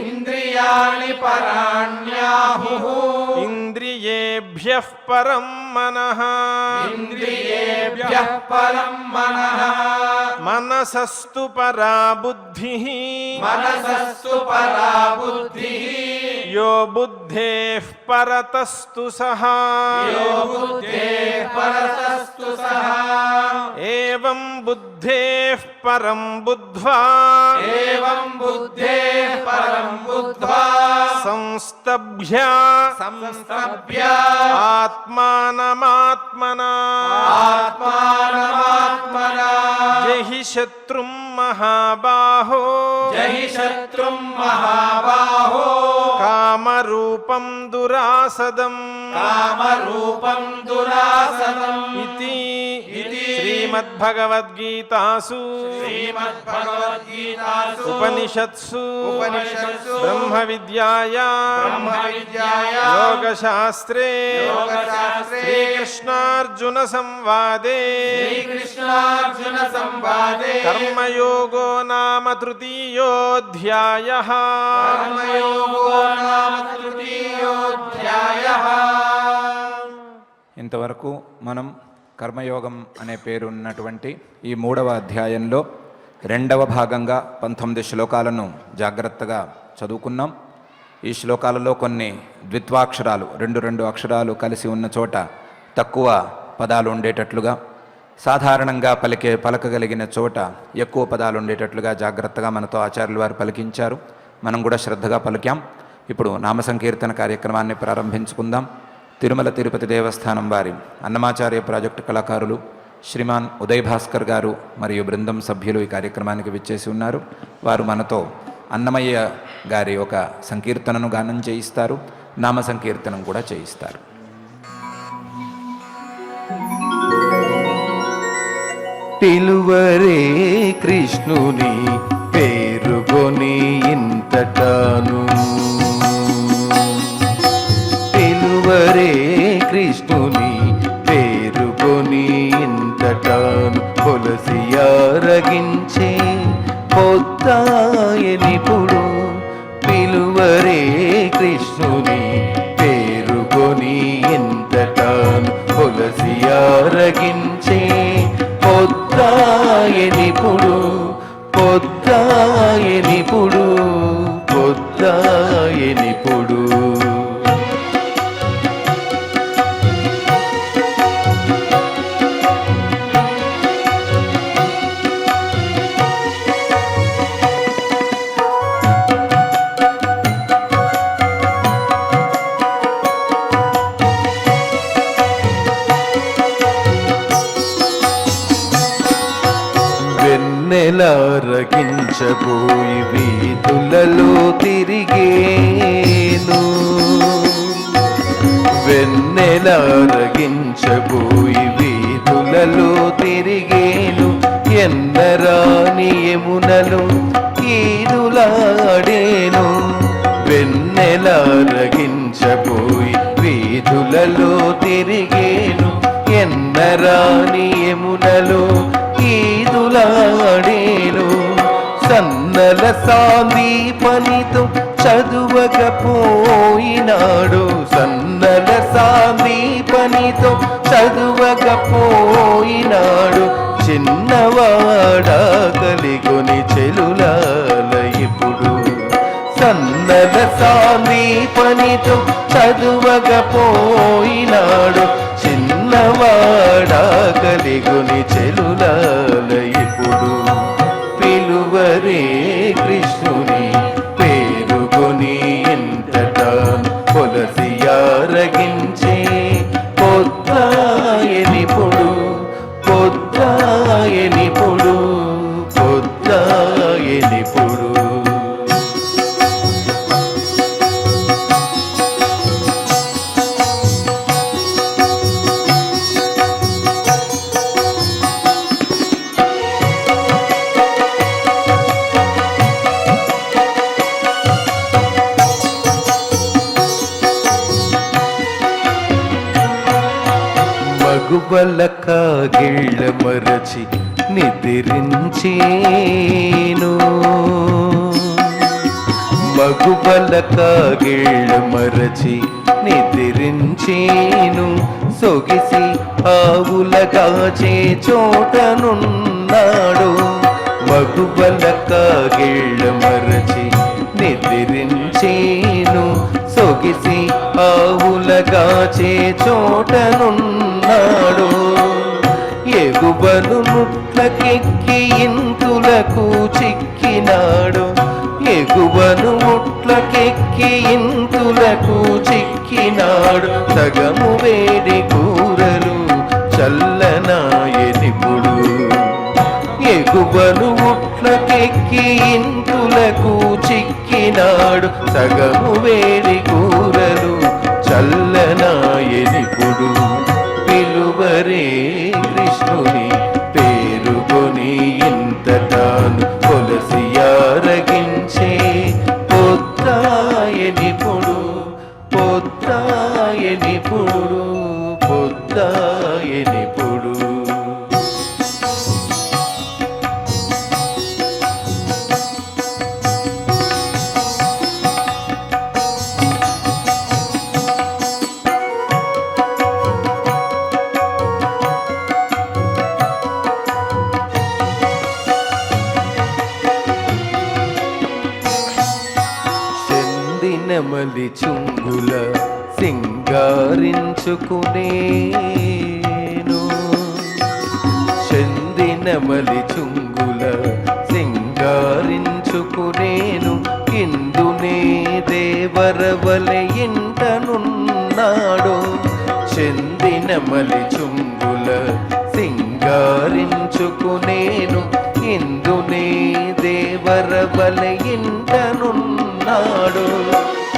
ఇంద్రియాణి పరాణ్యాహుః ఇంద్రియేభ్యః పరం మనః ఇంద్రియేభ్యః పరం మనః మనసస్తు పరా బుద్ధిః మనసస్తు పరా బుద్ధిః యో బుద్ధేః పరతస్తు సహా యో బుద్ధేః పరతస్తు సహా ఏవం బుద్ధేః పరం బుద్ధ్వా ఏవం బుద్ధేః పరం బుద్ధ్వా సంస్తభ్య సంస్తభ్య ఆత్మానమాత్మనా ఆత్మానమాత్మనా జహి శత్రుం మహాబాహో జహి శత్రుం మహాబాహో కామరూపం దురాసదం కామరూపం దురాసదం ఇతి ఇతి శ్రీమద్భగవద్గీతాసు శ్రీమద్భగవద్గీతాసు ఉపనిషత్సు ఉపనిషత్సు బ్రహ్మ విద్యాయాం బ్రహ్మ విద్యాయాం యోగశాస్త్రే యోగశాస్త్రే శ్రీకృష్ణార్జున సంవాదే శ్రీకృష్ణార్జున సంవాదే కర్మయోగో నామ తృతీయోऽధ్యాయః కర్మయోగో నామ తృతీయోऽధ్యాయః. ఇంతవరకు మనం కర్మయోగం అనే పేరున్నటువంటి ఈ 3వ అధ్యాయంలో 2వ భాగంగా 19 శ్లోకాలను జాగ్రత్తగా చదువుకున్నాం. ఈ శ్లోకాలలో కొన్ని ద్విత్వాక్షరాలు 2 అక్షరాలు కలిసి ఉన్న చోట తక్కువ పదాలు ఉండేటట్లుగా, సాధారణంగా పలకగలిగిన చోట ఎక్కువ పదాలు ఉండేటట్లుగా జాగ్రత్తగా మనతో ఆచార్యులు వారు పలికించారు. మనం కూడా శ్రద్ధగా పలికాం. ఇప్పుడు నామ సంకీర్తన కార్యక్రమాన్ని ప్రారంభించుకుందాం. తిరుమల తిరుపతి దేవస్థానం వారి అన్నమాచార్య ప్రాజెక్టు కళాకారులు శ్రీమాన్ ఉదయ్ భాస్కర్ గారు మరియు బృందం సభ్యులు ఈ కార్యక్రమానికి విచ్చేసి ఉన్నారు. వారు మనతో అన్నమయ్య గారి ఒక సంకీర్తనను గానం చేయిస్తారు, నామ సంకీర్తనం కూడా చేయిస్తారు. పిలువరే కృష్ణుని పేరుగొని ఇంతటాను, పిలువరే కృష్ణుని పేరుగొని ఇంతటాను, పొలసియారగించే పొద్దాయనిపుడు. పిలువరే కృష్ణుని పేరుగొని ఇంతటాను, పొలసియారగించే పొద్దాయనిపుడు, పొద్దాయనిపుడు, పొద్దాయనిపుడు. వెన్నెలారగించబోయి వీధులలో తిరిగేను, వెన్నెలారగించబోయి వీధులలో తిరిగేను, ఎన్నరాని యమునలు ఈదులాడేను. వెన్నెలారగించబోయి వీధులలో తిరిగేను, ఎన్నరాని యమునలు ఈదులాడేను. సన్నల సాందీపనితో చదువకపోయినాడు, సన్నల సాందీపనితో చదువకపోయినాడు. చిన్నవాడా కలిగొని చెలులాల ఇప్పుడు, సన్నల సాందీపనితో చదువకపోయినాడు. చిన్నవాడా కలిగొని చెలులాల ఇప్పుడు. పిలువరే కృష్ణుని పేరుగొని ఇంతటాను, పొలసియారగించే పొద్దాయనిపుడు, పొద్దాయనిపుడు, పొద్దాయనిపుడు. మగువల కాగిళ్ళ మరచి నిద్రించేను మగువల కాగిళ్ళ మరచి నిద్రించేను సొగిసి ఆవులగాచే చోటనున్నాడు మగువల కాగిళ్ళ మరచి నిద్రించేను సొగిసి ఆవులగాచే చోటనున్నాడు ఎగుబను ముట్లకెక్కి ఇంతులకు చిక్కినాడు ఎగువను ముట్లకెక్కి ఇంతులకు చిక్కినాడు సగము వేడి కూరలు చల్లనాయనిపుడు ఎగువను ముట్లకెక్కి ఇంతులకు చిక్కినాడు సగము వేడి కూరలు చల్లనాయనిపుడు పిలువరే కృష్ణుని పేరుకొని ఇంతటాను కొలసియారగించే పొద్దాయనిపుడు పొద్దాయనిపుడు పొద్దాయనిపుడు నెమలి చుంగుల సింగారించుకునేను చందినమలి చుంగుల సింగారించుకునేను ఇందునే దేవరవలె ఇంటనున్నాడు చందినమలి చుంగుల సింగారించుకునేను ఇందునే దేవరవలె ఇంటనున్నాడు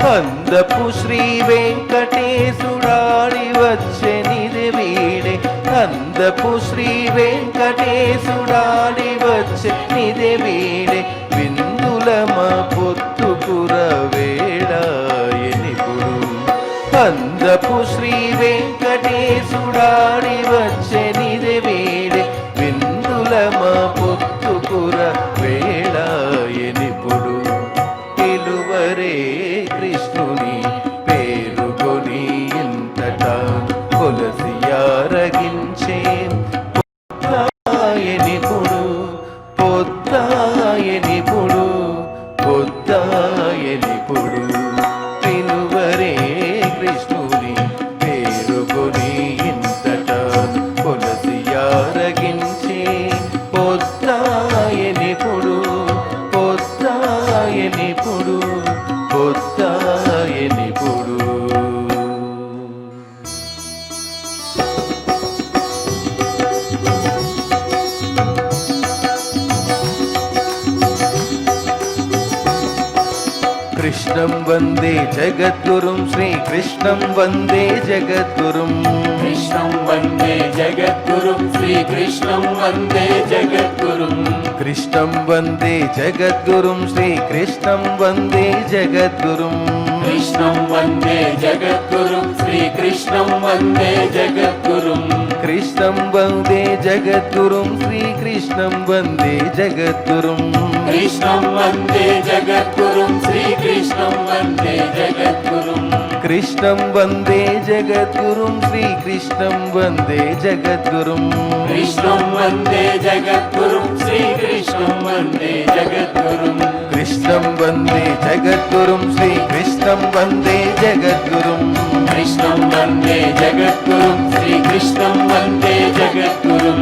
అందపు శ్రీ వెంకటేశుడాడి వచ్చెనిది వీడే అందపు శ్రీ వెంకటేశుడాడి వచ్చెనిది వీడే విందుల మా పొత్తుకుర వేళాయనిపుడు అందపు శ్రీ వెంకటేశుడాడి వచ్చెనిది వీడే విందుల మా పొత్తుకుర వేళాయనిపుడు పిలువరే కృష్ణుని పేరుకొని ఇంతటా కొలసియారగించే పొద్దాయనిపుడు పొద్దాయనిపుడు పొద్దాయనిపుడు పిలువరే కృష్ణుని పేరుకొని ఇంతటా కొలసియారగించే పొద్దాయనిపుడు పొద్దాయనిపుడు పొద్దాయనిపుడు కృష్ణం వందే జగద్గురుం శ్రీకృష్ణం వందే జగద్గురుం కృష్ణం వందే జగద్గురుం శ్రీకృష్ణం వందే జగద్గురుం కృష్ణం వందే జగద్గురుం శ్రీకృష్ణం వందే జగద్గురుం కృష్ణం వందే జగద్గురుం శ్రీకృష్ణం వందే జగద్గురుం కృష్ణం వందే జగద్గురుం శ్రీకృష్ణం వందే జగద్గురుం కృష్ణం వందే జగద్గురుం శ్రీకృష్ణం వందే జగద్గురుం కృష్ణం వందే జగద్గురుం శ్రీకృష్ణం వందే జగద్గురుం కృష్ణం వందే జగద్గురుం శ్రీకృష్ణం వందే జగద్గురుం కృష్ణం వందే జగద్గురుం శ్రీకృష్ణం వందే జగద్గురుం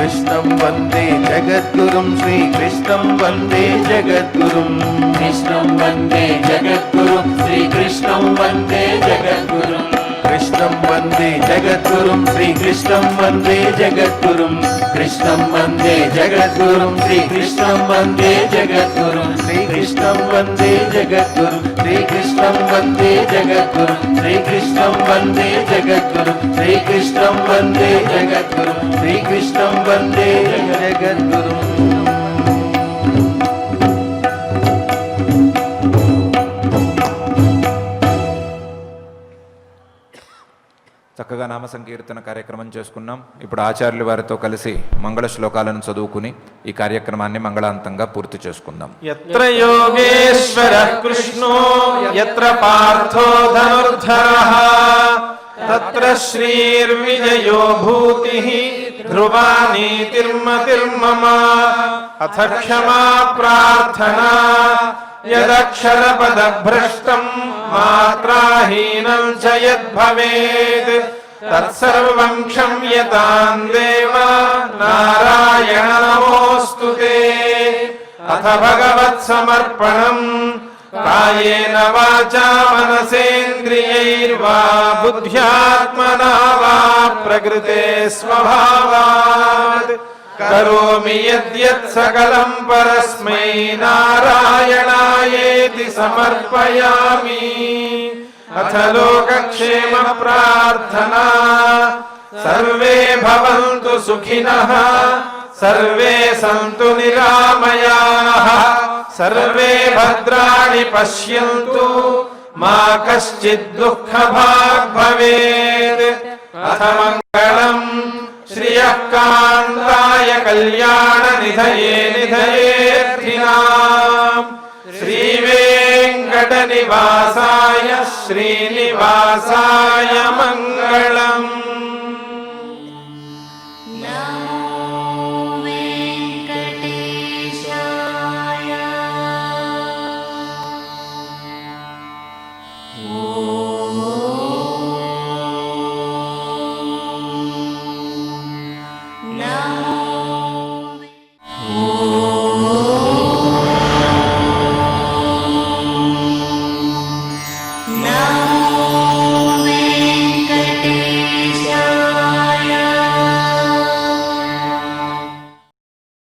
కృష్ణం వందే జగద్గురుం శ్రీకృష్ణం వందే జగద్గురుం కృష్ణం వందే జగద్గురుం శ్రీకృష్ణం వందే జగద్గురుం కృష్ణం వందే జగద్గురుం శ్రీకృష్ణం వందే జగద్గురుం కృష్ణం వందే జగద్గురుం శ్రీకృష్ణం వందే జగద్గురుం కృష్ణం వందే జగద్గురుం శ్రీకృష్ణం వందే జగద్గురుం శ్రీకృష్ణం వందే జగద్గురుం శ్రీకృష్ణం వందే జగద్గురుం శ్రీకృష్ణం వందే జగద్గురుం శ్రీకృష్ణం వందే జగద్గురుం శ్రీకృష్ణం వందే జగద్గురుం చక్కగా నామ సంకీర్తన కార్యక్రమం చేసుకున్నాం. ఇప్పుడు ఆచార్యుల వారితో కలిసి మంగళ శ్లోకాలను చదువుకుని ఈ కార్యక్రమాన్ని మంగళాంతంగా పూర్తి చేసుకుందాం. యత్ర యోగేశ్వరః కృష్ణో యత్ర పార్థో ధనుర్ధరః తత్ర శ్రీర్విజయో భూతిః ధ్రువా నీతిర్మతిర్మమ. అథ క్షమా ప్రార్థనా యదక్షరపదభ్రష్టం మాత్రాహీనం చ యద్భవేత్ తత్సర్వం క్షమ్యతాం దేవ నారాయణ నమోస్తుతే. అథ భగవత్సమర్పణం కాయేన వాచా మనసేంద్రియైర్వా బుద్ధ్యాత్మనా వా ప్రకృతే స్వభావాత్ కరోమి యద్యత్ సకలం పరస్మై నారాయణాయేతి సమర్పయామి. అథ లోకక్షేమ ప్రార్థనా సర్వే భవంతు సుఖినః సర్వే సంతు నిరామయాః సర్వే భద్రాణి పశ్యంతు మా కశ్చిద్ దుఃఖభాగ్ భవేత్. అథ మంగళం శ్రియః కాంతాయ కళ్యాణ నిధయే నిధయేర్థినాం శ్రీవేంకట నివాసాయ శ్రీనివాసాయ మంగళం.